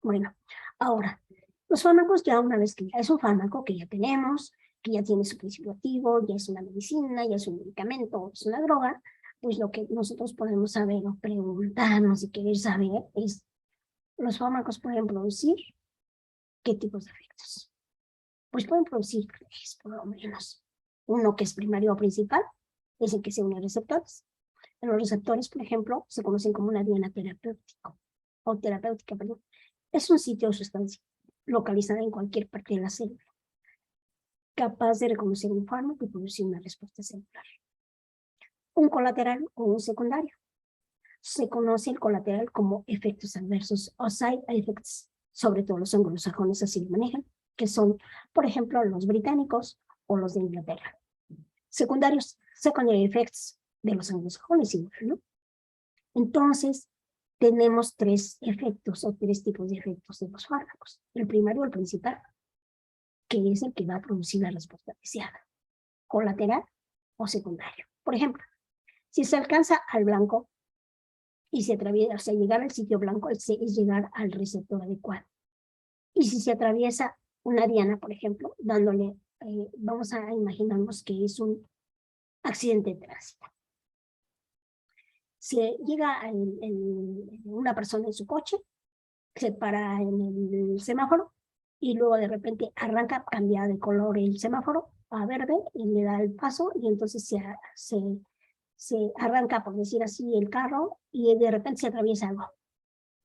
Bueno, ahora, los fármacos ya una vez que ya es un fármaco que ya tenemos, que ya tiene su principio activo, ya es una medicina, ya es un medicamento, es una droga, pues lo que nosotros podemos saber o preguntarnos y querer saber es, ¿los fármacos pueden producir qué tipos de efectos? Pues pueden producir 3 por lo menos. Uno que es primario o principal, es el que se une a receptores. En los receptores, por ejemplo, se conocen como una diana terapéutica, perdón. Es un sitio o sustancia localizada en cualquier parte de la célula, capaz de reconocer un fármaco y producir una respuesta celular. Un colateral o un secundario. Se conoce el colateral como efectos adversos o side effects, sobre todo los anglosajones así lo manejan, que son, por ejemplo, los británicos o los de Inglaterra. Secundarios, secondary effects de los anglosajones igual, ¿no? Entonces, tenemos tres efectos o tres tipos de efectos de los fármacos. El primario, el principal, que es el que va a producir la respuesta deseada, colateral o secundario. Por ejemplo, si se alcanza al blanco y se atraviesa, o sea, llegar al sitio blanco es llegar al receptor adecuado. Y si se atraviesa una diana, por ejemplo, dándole, vamos a imaginarnos que es un accidente de tránsito. Se llega una persona en su coche, se para en el semáforo y luego de repente arranca, cambia de color el semáforo a verde y le da el paso y entonces se arranca, por decir así, el carro y de repente se atraviesa algo.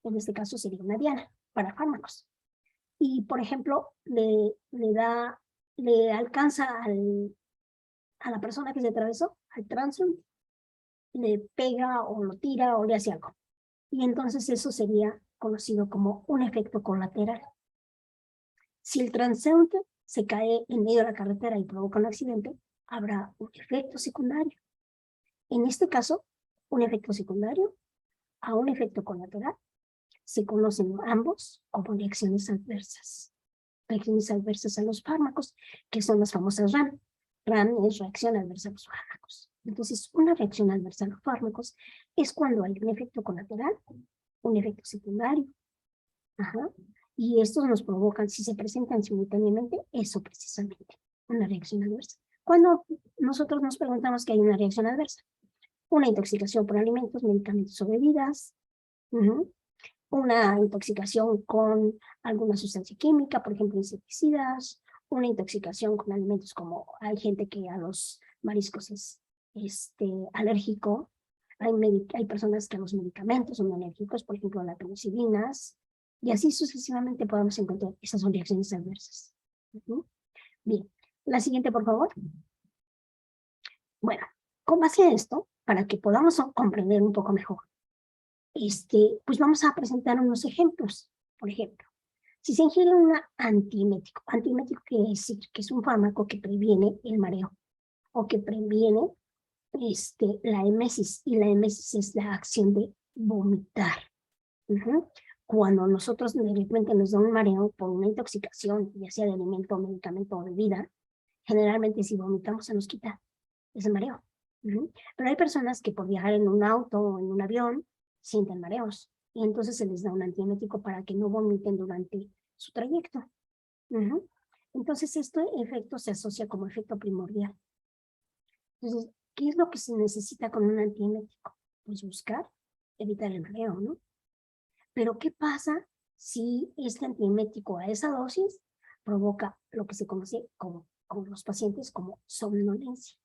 En este caso sería una diana para fármacos. Y, por ejemplo, le alcanza a la persona que se atravesó, al transeúnte, le pega o lo tira o le hace algo. Y entonces eso sería conocido como un efecto colateral. Si el transeúnte se cae en medio de la carretera y provoca un accidente, habrá un efecto secundario. En este caso, un efecto secundario a un efecto colateral se conocen ambos como reacciones adversas. Reacciones adversas a los fármacos, que son las famosas RAM. RAM es reacción adversa a los fármacos. Entonces, una reacción adversa a los fármacos es cuando hay un efecto colateral, un efecto secundario. Ajá. Y estos nos provocan, si se presentan simultáneamente, eso precisamente, una reacción adversa. Cuando nosotros nos preguntamos que hay una reacción adversa, una intoxicación por alimentos, medicamentos o bebidas, una intoxicación con alguna sustancia química, por ejemplo, insecticidas, una intoxicación con alimentos como hay gente que a los mariscos es alérgico, hay personas que a los medicamentos son alérgicos, por ejemplo, a las penicilinas, y así sucesivamente podemos encontrar esas son reacciones adversas. Bien, la siguiente, por favor. Bueno, con base a esto, para que podamos comprender un poco mejor, pues vamos a presentar unos ejemplos. Por ejemplo, si se ingiere un antiemético, antiemético quiere decir que es un fármaco que previene el mareo o que previene la emesis, y la emesis es la acción de vomitar. Cuando nosotros de repente nos da un mareo por una intoxicación, ya sea de alimento, medicamento o bebida, generalmente si vomitamos se nos quita ese mareo. Pero hay personas que por viajar en un auto o en un avión sienten mareos y entonces se les da un antiemético para que no vomiten durante su trayecto. Entonces este efecto se asocia como efecto primordial. Entonces, ¿qué es lo que se necesita con un antiemético? Pues buscar evitar el mareo, ¿no? Pero ¿qué pasa si este antiemético a esa dosis provoca lo que se conoce con los pacientes como somnolencia,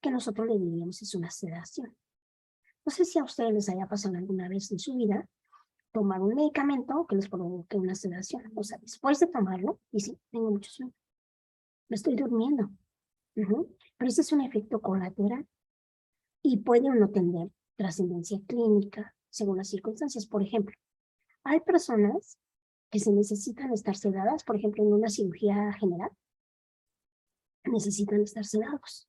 que nosotros le diríamos es una sedación? No sé si a ustedes les haya pasado alguna vez en su vida tomar un medicamento que les provoque una sedación. O sea, después de tomarlo, y sí, tengo mucho sueño, me estoy durmiendo. Pero ese es un efecto colateral y puede o no tener trascendencia clínica según las circunstancias. Por ejemplo, hay personas que se necesitan estar sedadas, por ejemplo, en una cirugía general, necesitan estar sedados.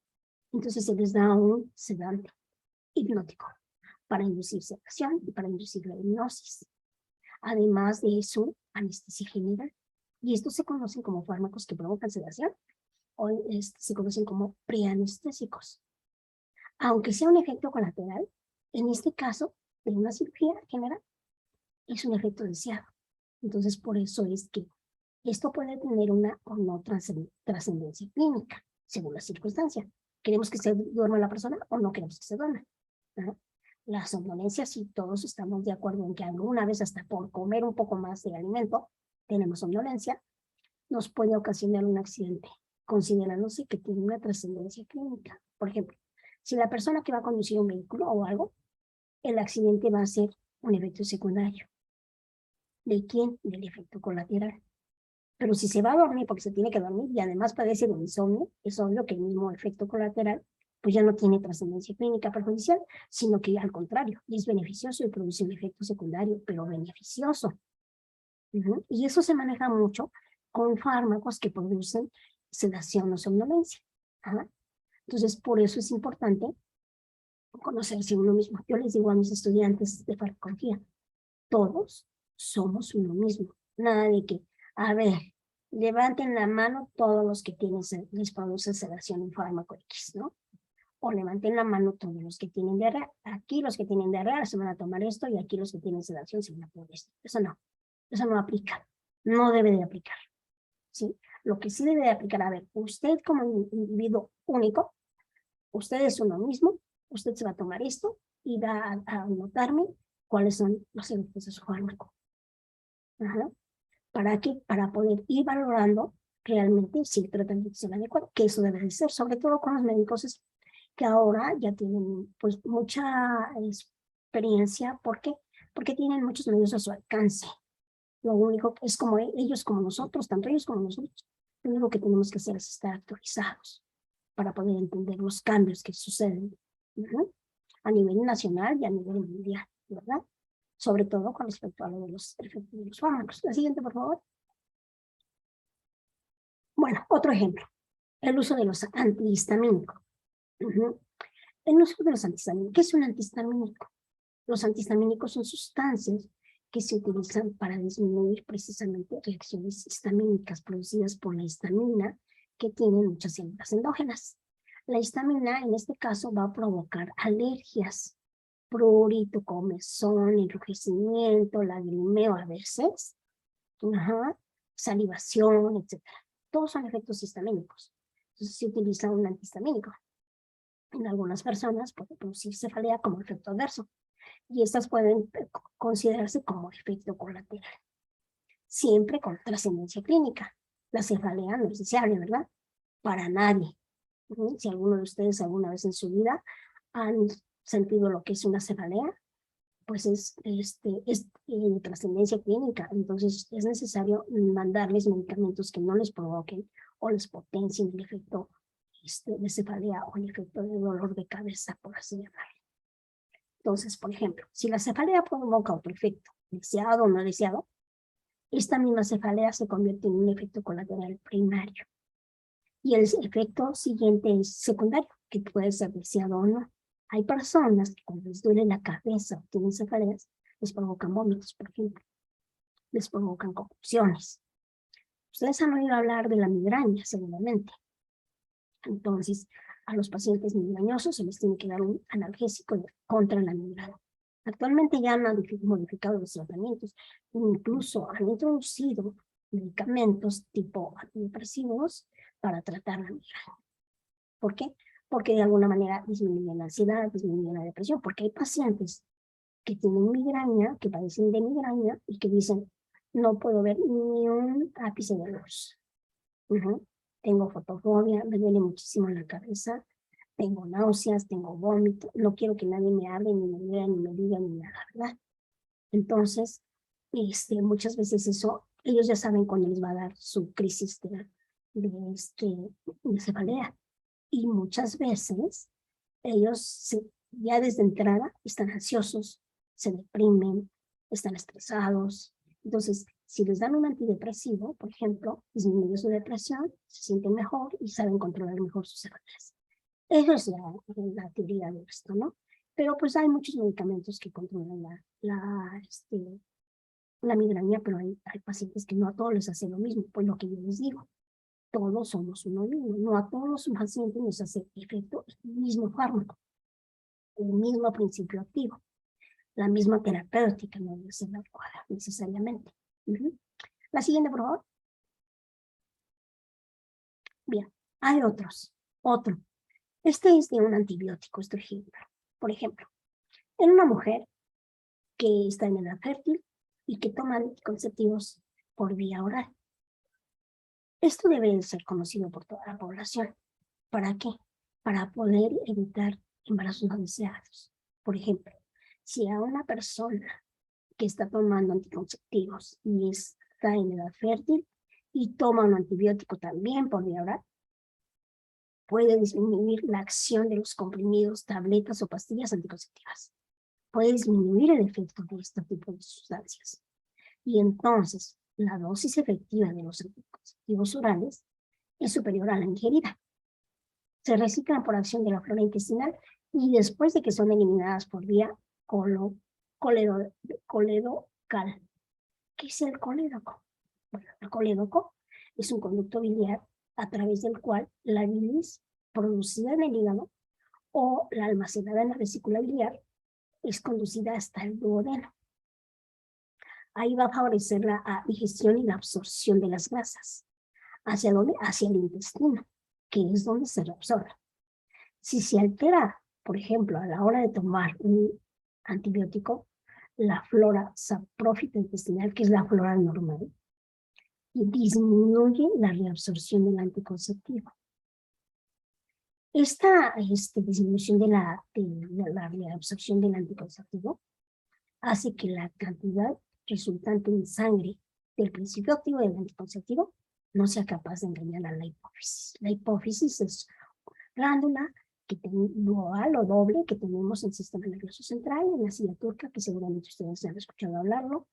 Entonces se les da un sedante hipnótico para inducir sedación y para inducir la hipnosis. Además de eso, anestesia general. Y estos se conocen como fármacos que provocan sedación o se conocen como preanestésicos. Aunque sea un efecto colateral, en este caso, en una cirugía general, es un efecto deseado. Entonces, por eso es que esto puede tener una o no trascendencia clínica, según la circunstancia. ¿Queremos que se duerma la persona o no queremos que se duerma? La somnolencia, si todos estamos de acuerdo en que alguna vez hasta por comer un poco más de alimento tenemos somnolencia, nos puede ocasionar un accidente, considerándose que tiene una trascendencia clínica. Por ejemplo, si la persona que va a conducir un vehículo o algo, el accidente va a ser un efecto secundario. ¿De quién? Del efecto colateral. Pero si se va a dormir porque se tiene que dormir y además padece de insomnio, es obvio que el mismo efecto colateral pues ya no tiene trascendencia clínica perjudicial, sino que al contrario, es beneficioso y produce un efecto secundario, pero beneficioso. Y eso se maneja mucho con fármacos que producen sedación o somnolencia. Entonces, por eso es importante conocerse uno mismo. Yo les digo a mis estudiantes de farmacología, Todos somos uno mismo. Nada de que, a ver, levanten la mano todos los que tienen, les produce sedación en fármaco X, ¿no? O levanten la mano todos los que tienen diarrea. Aquí los que tienen diarrea se van a tomar esto y aquí los que tienen sedación se van a tomar esto. Eso no aplica. No debe de aplicar, ¿sí? Lo que sí debe de aplicar, a ver, usted como individuo único, usted es uno mismo, usted se va a tomar esto y va a anotarme cuáles son los efectos de su fármaco. Ajá. ¿Para qué? Para poder ir valorando realmente si el tratamiento es el adecuado, que eso debe de ser, sobre todo con los médicos que ahora ya tienen pues mucha experiencia. ¿Por qué? Porque tienen muchos medios a su alcance. Lo único que es como ellos como nosotros, tanto ellos como nosotros, lo único que tenemos que hacer es estar actualizados para poder entender los cambios que suceden a nivel nacional y a nivel mundial, ¿verdad? Sobre todo con respecto a lo de los efectos de los fármacos. La siguiente, por favor. Bueno, otro ejemplo, el uso de los antihistamínicos. El uso de los antihistamínicos. ¿Qué es un antihistamínico? Los antihistamínicos son sustancias que se utilizan para disminuir precisamente reacciones histamínicas producidas por la histamina, que tienen muchas células endógenas. La histamina, en este caso, va a provocar alergias, prurito, comezón, enrojecimiento, lagrimeo a veces, salivación, etc. Todos son efectos histamínicos. Entonces se utiliza un antihistamínico. En algunas personas puede producir cefalea como efecto adverso, y estas pueden considerarse como efecto colateral, siempre con trascendencia clínica. La cefalea no es deseable, ¿verdad? Para nadie. Si alguno de ustedes alguna vez en su vida han sentido lo que es una cefalea, pues es trascendencia clínica. Entonces es necesario mandarles medicamentos que no les provoquen o les potencien el efecto de cefalea o el efecto de dolor de cabeza, por así llamarlo. Entonces, por ejemplo, si la cefalea provoca otro efecto, deseado o no deseado, esta misma cefalea se convierte en un efecto colateral primario. Y el efecto siguiente es secundario, que puede ser deseado o no. Hay personas que cuando les duele la cabeza o tienen cefaleas, les provocan vómitos, por ejemplo. Les provocan convulsiones. Ustedes han oído hablar de la migraña, seguramente. Entonces, a los pacientes migrañosos se les tiene que dar un analgésico contra la migraña. Actualmente ya han modificado los tratamientos, incluso han introducido medicamentos tipo antidepresivos para tratar la migraña. ¿Por qué? Porque de alguna manera disminuye la ansiedad, disminuye la depresión, porque hay pacientes que tienen migraña, que padecen de migraña y que dicen, no puedo ver ni un ápice de luz. Tengo fotofobia, me duele muchísimo la cabeza, tengo náuseas, tengo vómito, no quiero que nadie me hable, ni me vea, ni me diga, ni nada, ¿verdad? Entonces, muchas veces eso, ellos ya saben cuándo les va a dar su crisis de cefalea. Y muchas veces ellos ya desde entrada están ansiosos, se deprimen, están estresados. Entonces, si les dan un antidepresivo, por ejemplo, disminuye su depresión, se sienten mejor y saben controlar mejor sus cefaleas. Eso es la teoría de esto, ¿no? Pero pues hay muchos medicamentos que controlan la migraña, pero hay pacientes que no a todos les hace lo mismo, pues lo que yo les digo. Todos somos uno mismo, no a todos los pacientes nos hace efecto el mismo fármaco, el mismo principio activo, la misma terapéutica no debe ser la adecuada necesariamente. La siguiente, por favor. Bien, hay otro. Este es de un antibiótico, este ejemplo. Por ejemplo, en una mujer que está en edad fértil y que toma anticonceptivos por vía oral. Esto debe ser conocido por toda la población. ¿Para qué? Para poder evitar embarazos no deseados. Por ejemplo, si a una persona que está tomando anticonceptivos y está en edad fértil y toma un antibiótico también por vía oral, puede disminuir la acción de los comprimidos, tabletas o pastillas anticonceptivas. Puede disminuir el efecto de este tipo de sustancias. Y entonces, la dosis efectiva de los anticonceptivos orales es superior a la ingerida. Se reciclan por acción de la flora intestinal y después de que son eliminadas por vía bucal. ¿Qué es el colédoco? Bueno, el colédoco es un conducto biliar a través del cual la bilis producida en el hígado o la almacenada en la vesícula biliar es conducida hasta el duodeno. Ahí va a favorecer la digestión y la absorción de las grasas. ¿Hacia dónde? Hacia el intestino, que es donde se reabsorbe. Si se altera, por ejemplo, a la hora de tomar un antibiótico, la flora saprófita intestinal, que es la flora normal, y disminuye la reabsorción del anticonceptivo. Esta disminución de la reabsorción del anticonceptivo hace que la cantidad resultante en sangre del principio activo del anticonceptivo no sea capaz de engañar a la hipófisis. La hipófisis es una glándula que dual o doble que tenemos en el sistema nervioso central, en la silla turca, que seguramente ustedes han escuchado hablarlo,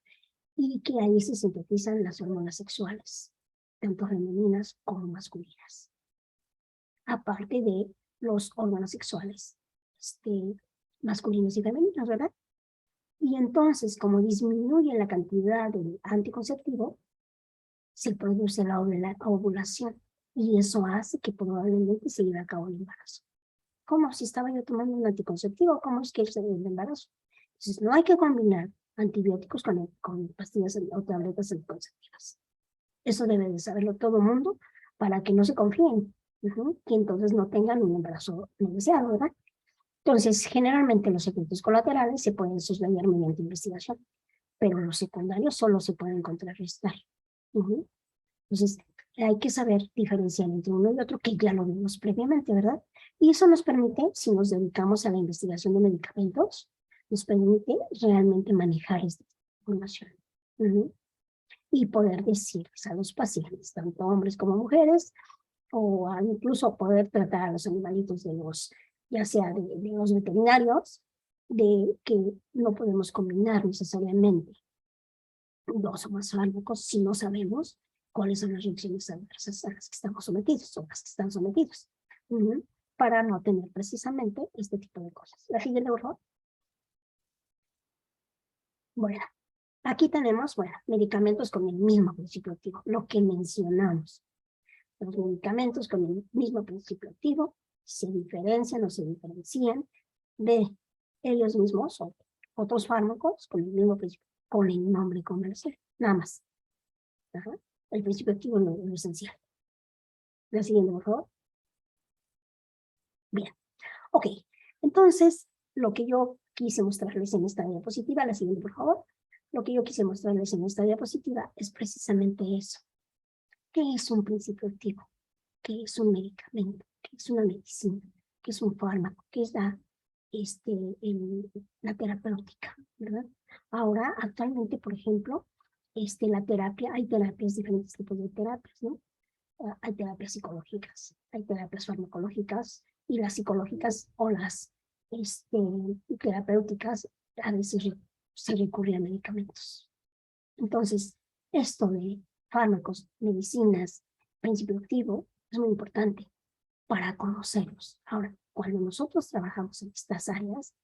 y que ahí se sintetizan las hormonas sexuales, tanto femeninas como masculinas. Aparte de los órganos sexuales masculinos y femeninos, ¿verdad? Y entonces, como disminuye la cantidad de anticonceptivo, se produce la ovulación, y eso hace que probablemente se lleve a cabo el embarazo. ¿Cómo? Si estaba yo tomando un anticonceptivo, ¿cómo es que se lleve el embarazo? Entonces, no hay que combinar antibióticos con pastillas o tabletas anticonceptivas. Eso debe de saberlo todo el mundo para que no se confíen, que entonces no tengan un embarazo no deseado, ¿verdad? Entonces, generalmente los efectos colaterales se pueden soslayar mediante investigación, pero los secundarios solo se pueden contrarrestar. Entonces, hay que saber diferenciar entre uno y otro, que ya lo vimos previamente, ¿verdad? Y eso nos permite, si nos dedicamos a la investigación de medicamentos, nos permite realmente manejar esta información. Y poder decirles a los pacientes, tanto hombres como mujeres, o incluso poder tratar a los animalitos de los, ya sea de los veterinarios, de que no podemos combinar necesariamente dos o más fármacos si no sabemos cuáles son las reacciones adversas a las que estamos sometidos o las que están sometidos, para no tener precisamente este tipo de cosas. La siguiente, por favor. Bueno, aquí tenemos, medicamentos con el mismo principio activo, lo que mencionamos. Los medicamentos con el mismo principio activo se diferencian o se diferencian de ellos mismos o otros fármacos con el mismo principio, con el nombre comercial, nada más. El principio activo no es lo esencial. La siguiente, por favor. Bien, ok. Entonces, lo que yo quise mostrarles en esta diapositiva, la siguiente, por favor. Lo que yo quise mostrarles en esta diapositiva es precisamente eso. ¿Qué es un principio activo? ¿Qué es un medicamento? ¿Qué es una medicina? ¿Qué es un fármaco? ¿Qué es la terapéutica? ¿Verdad? Ahora, actualmente, por ejemplo, la terapia, hay terapias, diferentes tipos de terapias, ¿no? Hay terapias psicológicas, hay terapias farmacológicas, y las psicológicas o las terapéuticas a veces se recurre a medicamentos. Entonces, esto de fármacos, medicinas, principio activo, es muy importante para conocerlos. Ahora, cuando nosotros trabajamos en estas áreas,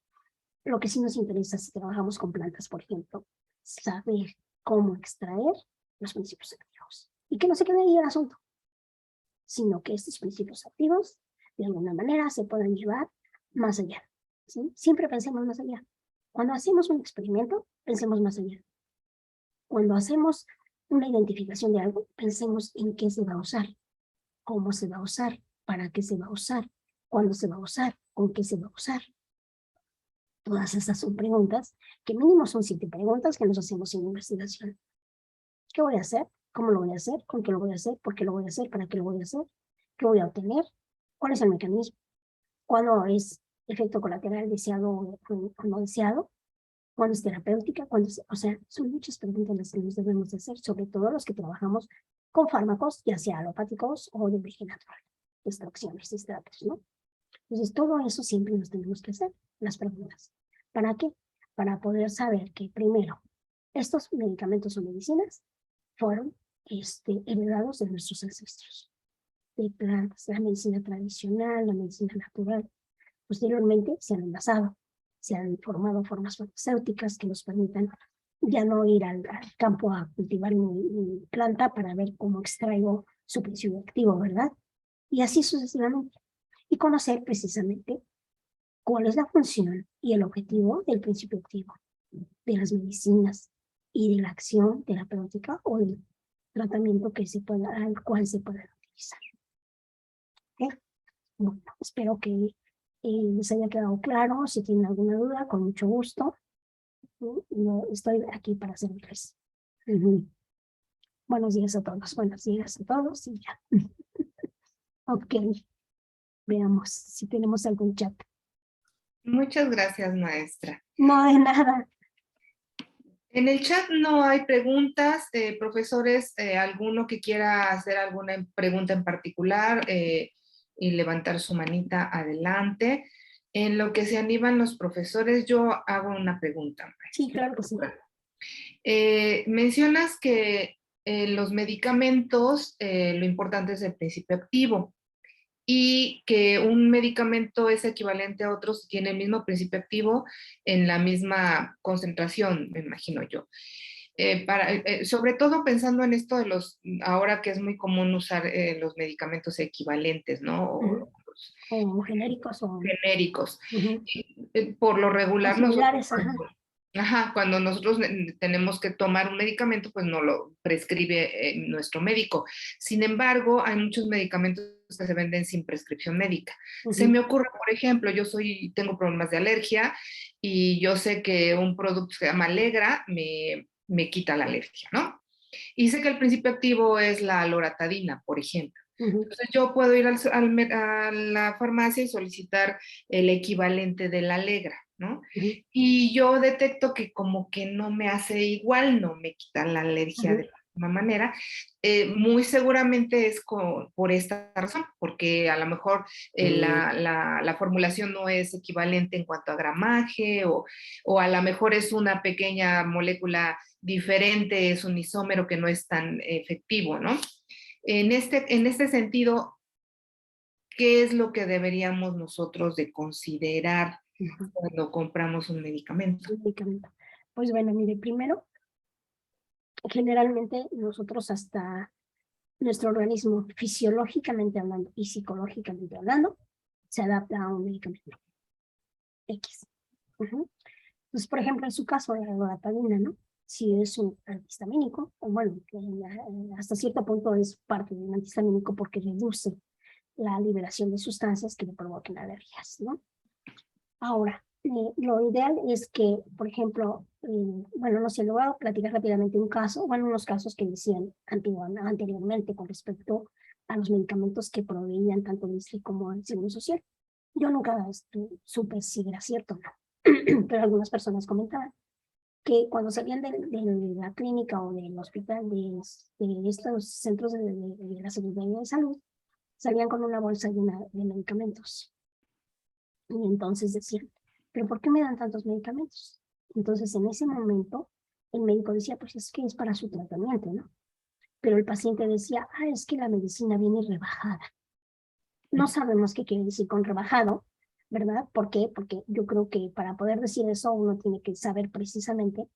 lo que sí nos interesa, si trabajamos con plantas, por ejemplo, saber cómo extraer los principios activos. Y que no se quede ahí el asunto, sino que estos principios activos, de alguna manera, se puedan llevar más allá. ¿Sí? Siempre pensemos más allá. Cuando hacemos un experimento, pensemos más allá. Cuando hacemos una identificación de algo, pensemos en qué se va a usar, cómo se va a usar, para qué se va a usar, cuándo se va a usar, con qué se va a usar. Todas esas son preguntas, que mínimo son 7 preguntas que nos hacemos en investigación. ¿Qué voy a hacer? ¿Cómo lo voy a hacer? ¿Con qué lo voy a hacer? ¿Por qué lo voy a hacer? ¿Para qué lo voy a hacer? ¿Qué voy a obtener? ¿Cuál es el mecanismo? ¿Cuándo es efecto colateral deseado o no deseado? ¿Cuándo es terapéutica? O sea, son muchas preguntas las que nos debemos hacer, sobre todo los que trabajamos con fármacos, ya sea alopáticos o de origen natural, extracciones, extractos, ¿no? Entonces, todo eso siempre nos tenemos que hacer, las preguntas. ¿Para qué? Para poder saber que, primero, estos medicamentos o medicinas fueron heredados de nuestros ancestros, de plantas, la medicina tradicional, la medicina natural. Posteriormente se han enlazado, se han formado formas farmacéuticas que nos permitan ya no ir al campo a cultivar mi planta para ver cómo extraigo su principio activo, ¿verdad? Y así sucesivamente. Y conocer precisamente cuál es la función y el objetivo del principio activo de las medicinas y de la acción terapéutica o del tratamiento que al cual se pueda utilizar. ¿Okay? Bueno, espero que les haya quedado claro. Si tienen alguna duda, con mucho gusto. Yo estoy aquí para servirles. Buenos días a todos. Buenos días a todos y ya. Ok. Veamos si tenemos algún chat. Muchas gracias, maestra. No, de nada. En el chat no hay preguntas. Profesores, alguno que quiera hacer alguna pregunta en particular y levantar su manita, adelante. En lo que se animan los profesores, yo hago una pregunta. Sí, claro que sí. Mencionas que los medicamentos, lo importante es el principio activo y que un medicamento es equivalente a otro si tiene el mismo principio activo en la misma concentración, me imagino yo. Sobre todo pensando en esto de ahora que es muy común usar los medicamentos equivalentes, ¿no? O genéricos o Genéricos. Por lo regular, similares, cuando nosotros tenemos que tomar un medicamento, pues no lo prescribe nuestro médico. Sin embargo, hay muchos medicamentos que se venden sin prescripción médica. Se me ocurre, por ejemplo, tengo problemas de alergia y yo sé que un producto que se llama Allegra me quita la alergia, ¿no? Y sé que el principio activo es la loratadina, por ejemplo. Entonces yo puedo ir a la farmacia y solicitar el equivalente de la Allegra, ¿no? Y yo detecto que como que no me hace igual, no me quita la alergia de la misma manera. Muy seguramente es por esta razón, porque a lo mejor la formulación no es equivalente en cuanto a gramaje o a lo mejor es una pequeña molécula diferente, es un isómero que no es tan efectivo, ¿no? En este sentido, ¿qué es lo que deberíamos nosotros de considerar cuando compramos un medicamento? Pues bueno, mire, primero, generalmente nosotros hasta nuestro organismo, fisiológicamente hablando y psicológicamente hablando, se adapta a un medicamento X. Entonces, por ejemplo, en su caso de la loratadina, ¿no? Si es un antihistamínico, o bueno, hasta cierto punto es parte de un antihistamínico porque reduce la liberación de sustancias que le provoquen alergias, ¿no? Ahora, lo ideal es que, por ejemplo, bueno, no sé, le voy a platicar rápidamente unos casos que decían anteriormente con respecto a los medicamentos que proveían tanto el ISSSTE como el Seguro Social. Yo nunca supe si era cierto o no, pero algunas personas comentaban que cuando salían de la clínica o del hospital, de estos centros de la Secretaría de Salud, salían con una bolsa llena de medicamentos. Y entonces decían, ¿pero por qué me dan tantos medicamentos? Entonces, en ese momento, el médico decía, pues es que es para su tratamiento, ¿no? Pero el paciente decía, es que la medicina viene rebajada. No sabemos qué quiere decir con rebajado, ¿verdad? ¿Por qué? Porque yo creo que para poder decir eso, uno tiene que saber precisamente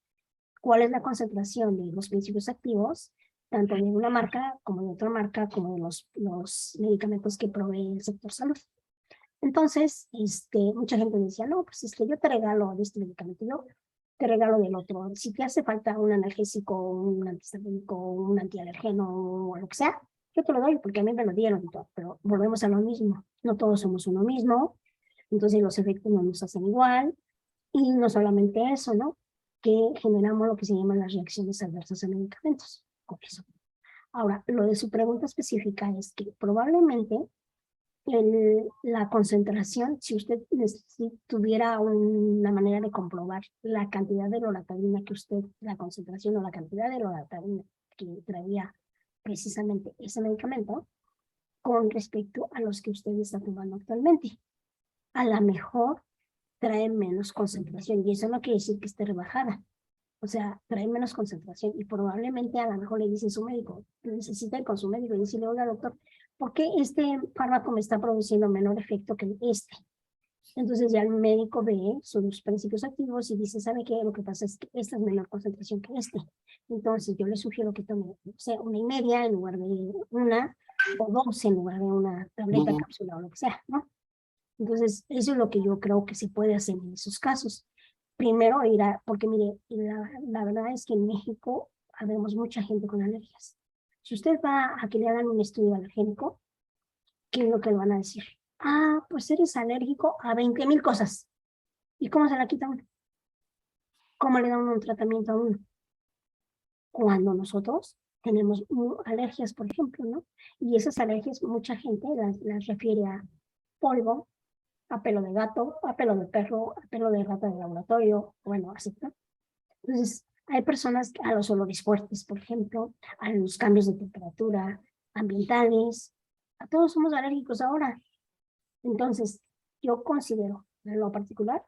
cuál es la concentración de los principios activos, tanto de una marca como de otra marca, como de los medicamentos que provee el sector salud. Entonces, mucha gente decía, no, pues yo te regalo de este medicamento, yo te regalo del otro. Si te hace falta un analgésico, un antihistamínico, un antialergeno o lo que sea, yo te lo doy porque a mí me lo dieron y todo. Pero volvemos a lo mismo, no todos somos uno mismo, entonces los efectos no nos hacen igual. Y no solamente eso, ¿no? Que generamos lo que se llaman las reacciones adversas a medicamentos. Con eso. Ahora, lo de su pregunta específica es que probablemente la concentración, si usted tuviera una manera de comprobar la cantidad de loratadina la concentración o la cantidad de loratadina que traía precisamente ese medicamento con respecto a los que usted está tomando actualmente. A lo mejor trae menos concentración y eso no quiere decir que esté rebajada. O sea, trae menos concentración y probablemente a lo mejor le dice su médico, necesita ir con su médico y decirle, hola doctor, ¿por qué este fármaco me está produciendo menor efecto que este? Entonces ya el médico ve sus principios activos y dice, ¿sabe qué? Lo que pasa es que esta es menor concentración que este. Entonces yo le sugiero que tome, o sea, 1,5 en lugar de una, o 2 en lugar de una tableta, cápsula o lo que sea, ¿no? Entonces eso es lo que yo creo que se puede hacer en esos casos. Primero ir a, porque mire, la verdad es que en México habemos mucha gente con alergias. Si usted va a que le hagan un estudio alergénico, ¿qué es lo que le van a decir? Ah, pues eres alérgico a 20,000 cosas. ¿Y cómo se la quita uno? ¿Cómo le da uno un tratamiento a uno? Cuando nosotros tenemos alergias, por ejemplo, ¿no? Y esas alergias mucha gente las refiere a polvo, a pelo de gato, a pelo de perro, a pelo de rata de laboratorio, bueno, así, ¿no? Entonces, hay personas a los olores fuertes, por ejemplo, a los cambios de temperatura ambientales, a todos somos alérgicos ahora. Entonces, yo considero, en lo particular,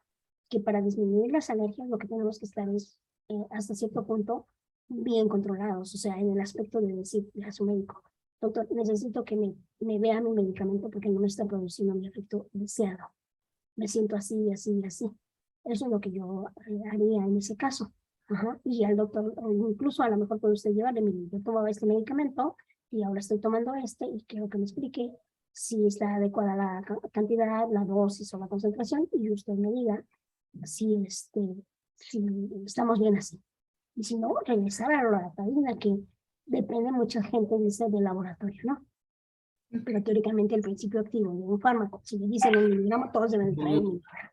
que para disminuir las alergias lo que tenemos que estar es, hasta cierto punto, bien controlados, o sea, en el aspecto de decirle a su médico, doctor, necesito que me vea mi medicamento porque no me está produciendo mi efecto deseado. Me siento así, así, así. Eso es lo que yo haría en ese caso. Ajá. Y al doctor, incluso a lo mejor puede usted llevarle, mire, yo tomaba este medicamento y ahora estoy tomando este y quiero que me explique si está adecuada la cantidad, la dosis o la concentración y usted me diga si, si estamos bien así. Y si no, regresar a la loratadina, que depende mucha gente, dice, del laboratorio, ¿no? Pero teóricamente el principio activo de un fármaco, si le dicen 1 miligramo, todos deben traer 1 miligramo.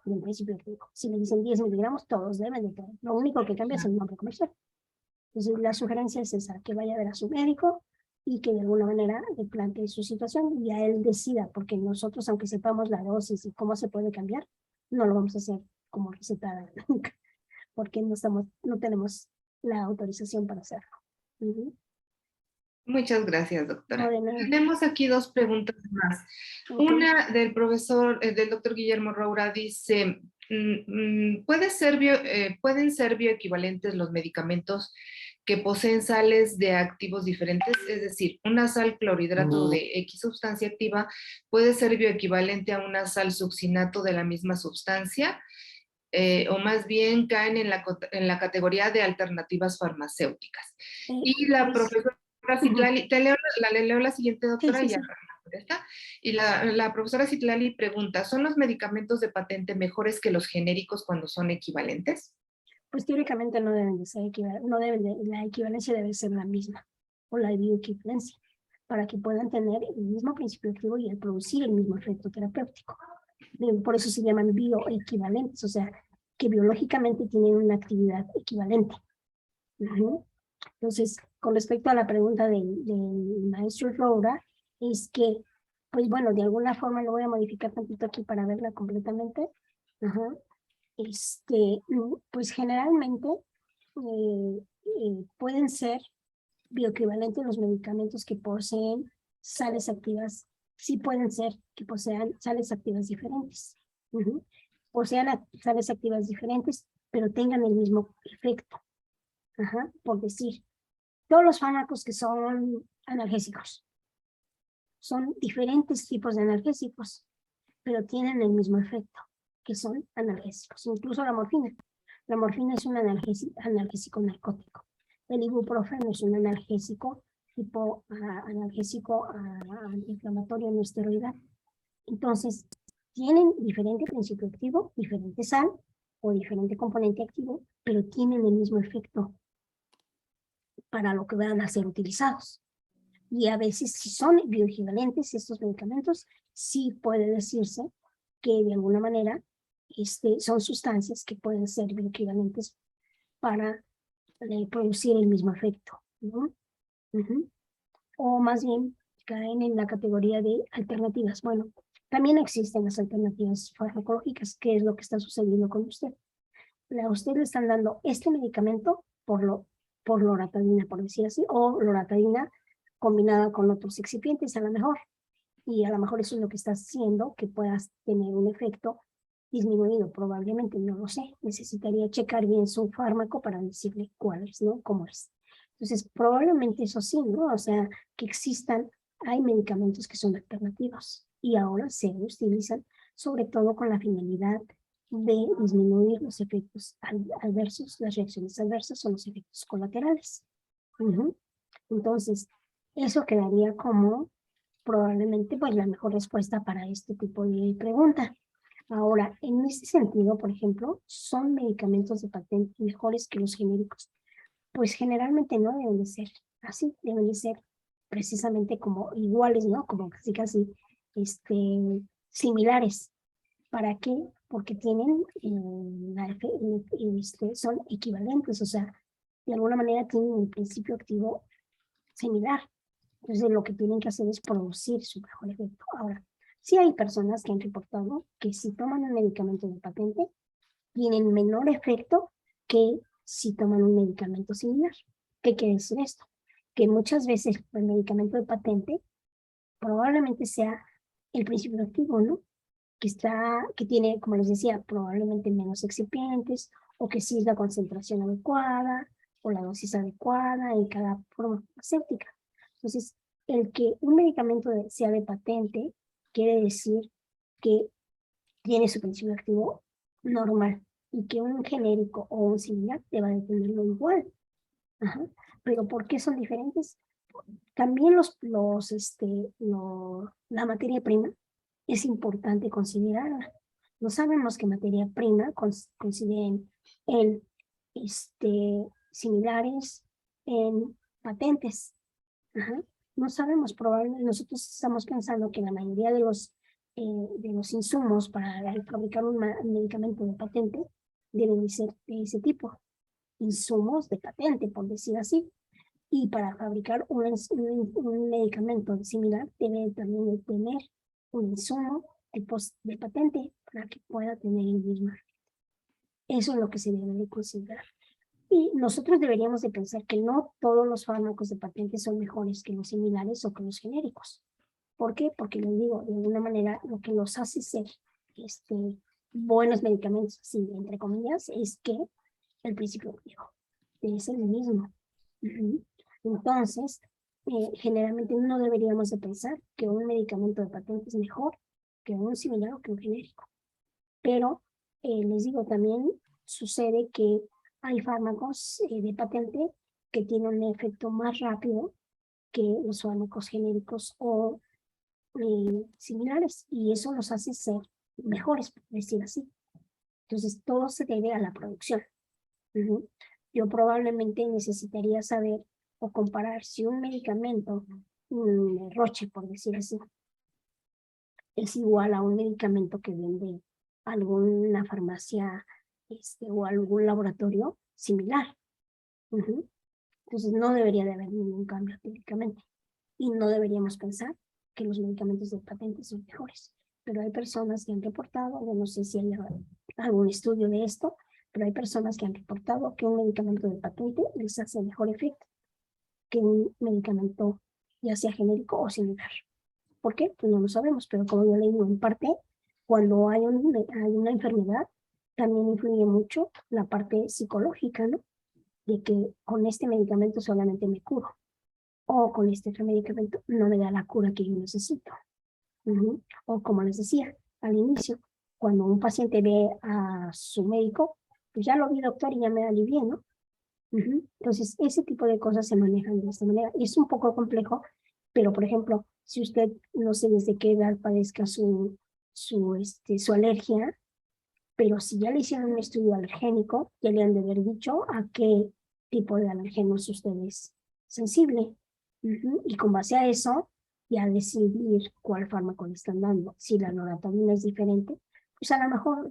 Del principio activo. Si le dicen 10 miligramos, todos deben de traer. Lo único que cambia es el nombre comercial. Entonces la sugerencia es esa, que vaya a ver a su médico y que de alguna manera le plantee su situación y a él decida, porque nosotros, aunque sepamos la dosis y cómo se puede cambiar, no lo vamos a hacer como recetada nunca, porque no tenemos la autorización para hacerlo. Muchas gracias, No, doctora. de nada. Tenemos aquí 2 preguntas más. Ok. Una del del doctor Guillermo Roura dice, ¿pueden ser bioequivalentes los medicamentos que poseen sales de activos diferentes? Es decir, una sal clorhidrato de X sustancia activa puede ser bioequivalente a una sal succinato de la misma sustancia, o más bien caen en la categoría de alternativas farmacéuticas. Y la Pues, profesora Citlali, le leo la siguiente, doctora, sí, y ya sí. contesta. Y la profesora Citlali pregunta, ¿son los medicamentos de patente mejores que los genéricos cuando son equivalentes? Pues teóricamente no deben de ser no deben la equivalencia debe ser la misma, o la bioequivalencia, para que puedan tener el mismo principio activo y el producir el mismo efecto terapéutico. Por eso se llaman bioequivalentes, o sea, que biológicamente tienen una actividad equivalente. Entonces, con respecto a la pregunta del maestro Roura, es que, pues bueno, de alguna forma lo voy a modificar tantito aquí para verla completamente. Ajá. Pues generalmente pueden ser bioequivalentes los medicamentos que poseen sales activas, sí pueden ser que posean sales activas diferentes. Posean sales activas diferentes, pero tengan el mismo efecto. Ajá. Por decir, todos los fármacos que son analgésicos son diferentes tipos de analgésicos, pero tienen el mismo efecto, que son analgésicos. Incluso la morfina. La morfina es un analgésico narcótico. El ibuprofeno es un analgésico tipo analgésico antiinflamatorio no esteroidal. Entonces, tienen diferente principio activo, diferente sal o diferente componente activo, pero tienen el mismo efecto para lo que van a ser utilizados. Y a veces, si son bioequivalentes estos medicamentos, sí puede decirse que de alguna manera son sustancias que pueden ser bioequivalentes para producir el mismo efecto, ¿no? O más bien caen en la categoría de alternativas. Bueno, también existen las alternativas farmacológicas, que es lo que está sucediendo con usted. A usted le están dando este medicamento por loratadina, por decir así, o loratadina combinada con otros excipientes a lo mejor. Y a lo mejor eso es lo que está haciendo que puedas tener un efecto disminuido, probablemente, no lo sé. Necesitaría checar bien su fármaco para decirle cuál es, ¿no? Cómo es. Entonces, probablemente eso sí, ¿no? O sea, que existan, hay medicamentos que son alternativos. y ahora se utilizan sobre todo con la finalidad de disminuir los efectos adversos, las reacciones adversas o los efectos colaterales. Entonces, eso quedaría como probablemente pues la mejor respuesta para este tipo de pregunta. Ahora, en ese sentido, por ejemplo, ¿son medicamentos de patente mejores que los genéricos? Pues generalmente no deben de ser así, deben de ser precisamente como iguales, ¿no? Como casi similares. ¿Para qué? Porque tienen, son equivalentes, o sea, de alguna manera tienen un principio activo similar. Entonces lo que tienen que hacer es producir su mejor efecto. Ahora, sí hay personas que han reportado que si toman un medicamento de patente, tienen menor efecto que si toman un medicamento similar. ¿Qué quiere decir esto? Que muchas veces el medicamento de patente probablemente sea el principio activo, ¿no? Que tiene, como les decía, probablemente menos excipientes, o que sí es la concentración adecuada, o la dosis adecuada en cada forma farmacéutica. Entonces, el que un medicamento sea de patente quiere decir que tiene su principio activo normal, y que un genérico o un similar te va a detenerlo igual. Ajá. Pero ¿por qué son diferentes? También la materia prima es importante considerarla. No sabemos qué materia prima consideren en similares en patentes. Ajá. No sabemos, probablemente nosotros estamos pensando que la mayoría de los insumos para fabricar un medicamento de patente deben ser de ese tipo, insumos de patente, por decir así. Y para fabricar un medicamento similar, debe también tener un insumo de patente para que pueda tener el mismo. Eso es lo que se debe de considerar. Y nosotros deberíamos de pensar que no todos los fármacos de patente son mejores que los similares o que los genéricos. ¿Por qué? Porque les digo, de alguna manera, lo que los hace ser buenos medicamentos, así, entre comillas, es que el principio activo es el mismo. Entonces, generalmente no deberíamos de pensar que un medicamento de patente es mejor que un similar o que un genérico. Pero, les digo, también sucede que hay fármacos de patente que tienen un efecto más rápido que los fármacos genéricos o similares, y eso los hace ser mejores, por decir así. Entonces, todo se debe a la producción. Yo probablemente necesitaría saber o comparar si un medicamento, Roche, por decir así, es igual a un medicamento que vende alguna farmacia o algún laboratorio similar. Entonces no debería de haber ningún cambio técnicamente. Y no deberíamos pensar que los medicamentos de patente son mejores. Pero hay personas que han reportado, yo no sé si hay algún estudio de esto, pero hay personas que han reportado que un medicamento de patente les hace mejor efecto que un medicamento ya sea genérico o similar. ¿Por qué? Pues no lo sabemos, pero como yo le digo, en parte, cuando hay una enfermedad, también influye mucho la parte psicológica, ¿no? De que con este medicamento solamente me curo, o con este otro medicamento no me da la cura que yo necesito. O como les decía al inicio, cuando un paciente ve a su médico, pues ya lo vi, doctor, y ya me alivié, ¿no? Entonces, ese tipo de cosas se manejan de esta manera. Y es un poco complejo, pero, por ejemplo, si usted no sé desde qué edad padezca su alergia, pero si ya le hicieron un estudio alergénico, ya le han de haber dicho a qué tipo de alergenos usted es sensible. Y con base a eso, ya decidir cuál fármaco le están dando. Si la loratadina es diferente, pues a lo mejor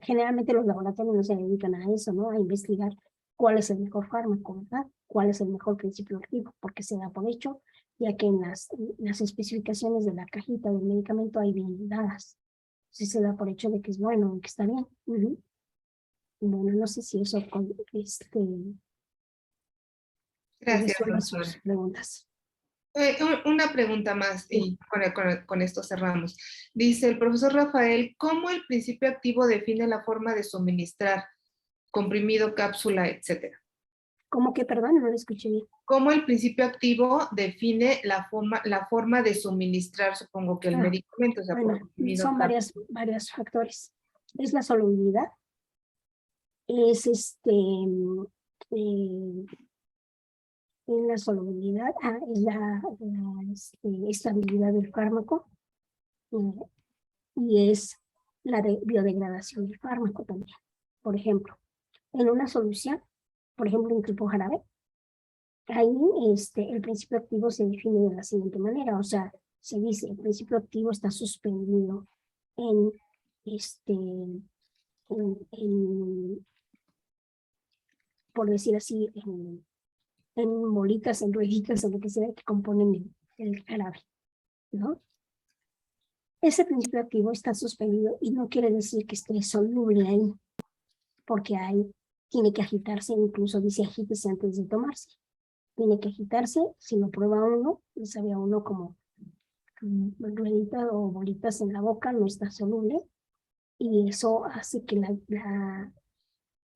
generalmente los laboratorios no se dedican a eso, ¿no? A investigar cuál es el mejor fármaco, ¿verdad? Cuál es el mejor principio activo, porque se da por hecho, ya que en las especificaciones de la cajita del medicamento hay bien dadas. Sí se da por hecho de que es bueno, que está bien. Bueno, no sé si eso Gracias, resuelve doctora. sus preguntas. Una pregunta más y con esto cerramos. Dice el profesor Rafael, ¿cómo el principio activo define la forma de suministrar comprimido, cápsula, etcétera? ¿Cómo que, perdón, no lo escuché bien? ¿Cómo el principio activo define la forma de suministrar, supongo que el Ah, medicamento? O sea, por bueno, comprimido son tal. varios factores. Es la solubilidad, es eh, en la solubilidad, es la estabilidad del fármaco, eh, y es la biodegradación del fármaco también. Por ejemplo, en una solución, por ejemplo, en tipo jarabe, ahí el principio activo se define de la siguiente manera, o sea, se dice, el principio activo está suspendido en, en, por decir así, en bolitas, en rueditas, en lo que sea que componen el jarabe, ¿no? Ese principio activo está suspendido y no quiere decir que esté soluble ahí, porque ahí tiene que agitarse, incluso dice agítese antes de tomarse. Tiene que agitarse, si lo prueba uno, le sabe a uno como rueditas o bolitas en la boca, no está soluble, y eso hace que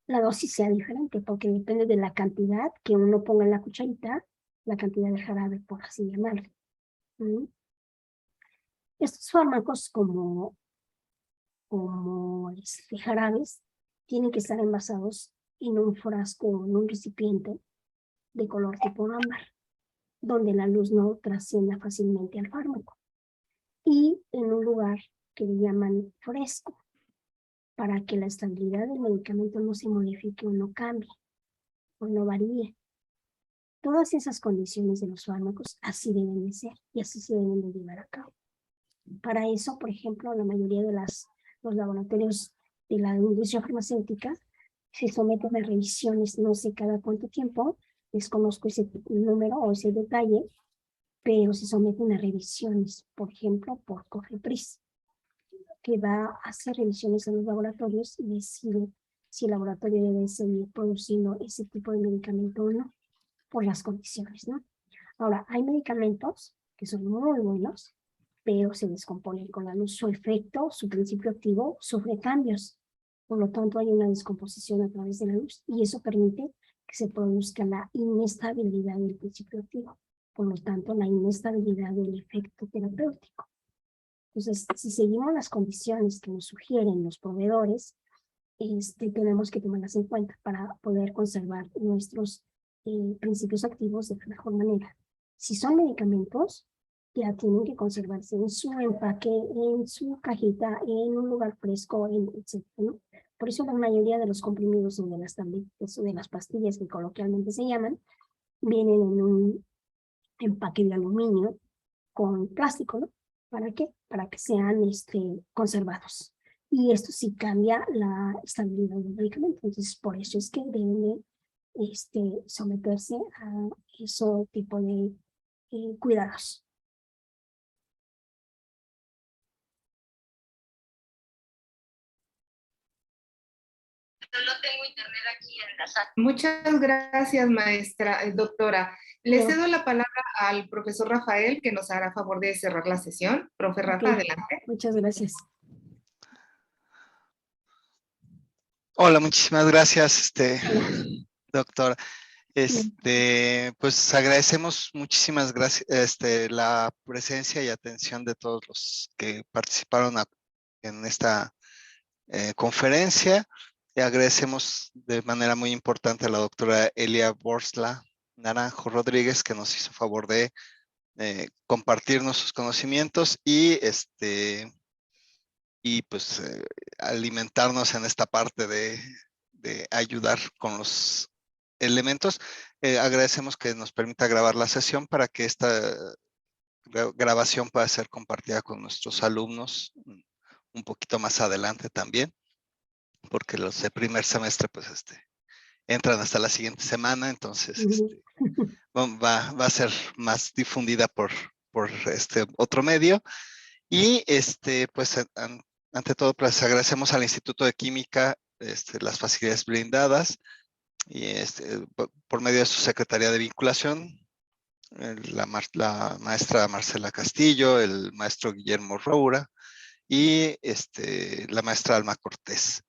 la dosis sea diferente, porque depende de la cantidad que uno ponga en la cucharita, la cantidad de jarabe, por así llamarlo. ¿Mm? Estos fármacos como jarabes tienen que estar envasados en un frasco o en un recipiente de color tipo ámbar, donde la luz no trascienda fácilmente al fármaco, y en un lugar que le llaman fresco, para que la estabilidad del medicamento no se modifique o no cambie o no varíe. Todas esas condiciones de los fármacos así deben de ser y así se deben de llevar a cabo. Para eso, por ejemplo, la mayoría de los laboratorios de la industria farmacéutica se someten a revisiones, no sé cada cuánto tiempo, desconozco ese número o ese detalle, pero se someten a revisiones, por ejemplo, por COFEPRIS, que va a hacer revisiones en los laboratorios y decide si el laboratorio debe seguir produciendo ese tipo de medicamento o no, por las condiciones, ¿no? Ahora, hay medicamentos que son muy buenos, pero se descomponen con la luz. Su efecto, su principio activo, sufre cambios. Por lo tanto, hay una descomposición a través de la luz y eso permite que se produzca la inestabilidad del principio activo. Por lo tanto, la inestabilidad del efecto terapéutico. Entonces, si seguimos las condiciones que nos sugieren los proveedores, tenemos que tomarlas en cuenta para poder conservar nuestros principios activos de la mejor manera. Si son medicamentos, ya tienen que conservarse en su empaque, en su cajita, en un lugar fresco, etc., ¿no? Por eso la mayoría de los comprimidos o de las tabletas o de las pastillas que coloquialmente se llaman, vienen en un empaque de aluminio con plástico, ¿no? ¿Para qué? Para que sean conservados. Y esto sí cambia la estabilidad del medicamento. Entonces, por eso es que deben de someterse a ese tipo de cuidados. No tengo internet aquí en la sala. Muchas gracias, maestra, doctora. Le No. cedo la palabra al profesor Rafael, que nos hará favor de cerrar la sesión. Profe Rafa, Ok. adelante. Muchas gracias. Hola, muchísimas gracias, Hola. doctor. Pues agradecemos muchísimas gracias, la presencia y atención de todos los que participaron en esta conferencia. Y agradecemos de manera muy importante a la doctora Elia Borsla Naranjo Rodríguez, que nos hizo favor de compartirnos sus conocimientos y pues alimentarnos en esta parte de ayudar con los elementos. Agradecemos que nos permita grabar la sesión para que esta grabación pueda ser compartida con nuestros alumnos un poquito más adelante también, porque los de primer semestre pues entran hasta la siguiente semana, entonces va a ser más difundida por este otro medio. Y pues ante todo, pues agradecemos al Instituto de Química las facilidades brindadas y por medio de su Secretaría de Vinculación, la maestra Marcela Castillo, el maestro Guillermo Roura y la maestra Alma Cortés.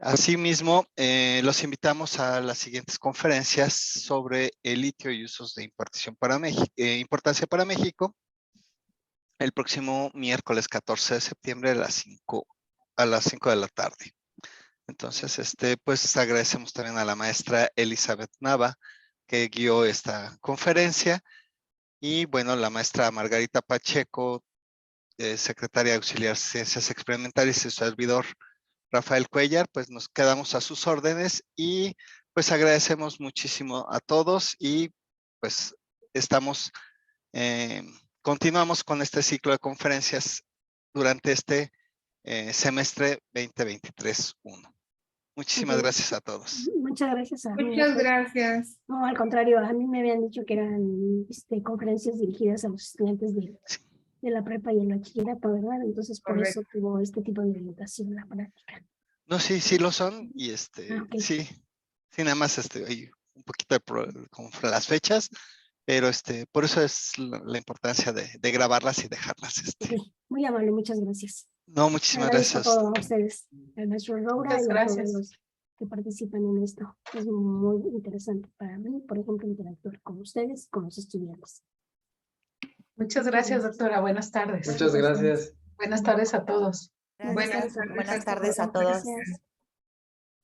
Asimismo, los invitamos a las siguientes conferencias sobre el litio y usos de importancia para México. El próximo miércoles 14 de septiembre a las 5 de la tarde. Entonces, pues agradecemos también a la maestra Elizabeth Nava, que guió esta conferencia. Y bueno, la maestra Margarita Pacheco, secretaria auxiliar de Ciencias Experimentales, y su servidor Rafael Cuellar, pues nos quedamos a sus órdenes y pues agradecemos muchísimo a todos y pues continuamos con este ciclo de conferencias durante este semestre 2023-1. Muchísimas gracias a todos. Muchas gracias a Muchas gracias. No, al contrario, a mí me habían dicho que eran conferencias dirigidas a los estudiantes de la prepa y el bachillerato, ¿verdad? Entonces, por eso tuvo este tipo de orientación la práctica. No, sí lo son y ok. sí, nada más hay un poquito con las fechas, pero por eso es la importancia de grabarlas y dejarlas. Ok, muy amable, muchas gracias. No, muchísimas gracias. A todos ustedes, al maestro Roura Muchas y a gracias. todos los que participan en esto. Es muy interesante para mí, por ejemplo, interactuar con ustedes, con los estudiantes. Muchas gracias, doctora. Buenas tardes. Muchas gracias. Buenas tardes a todos. Buenas Buenas tardes a todos. Gracias.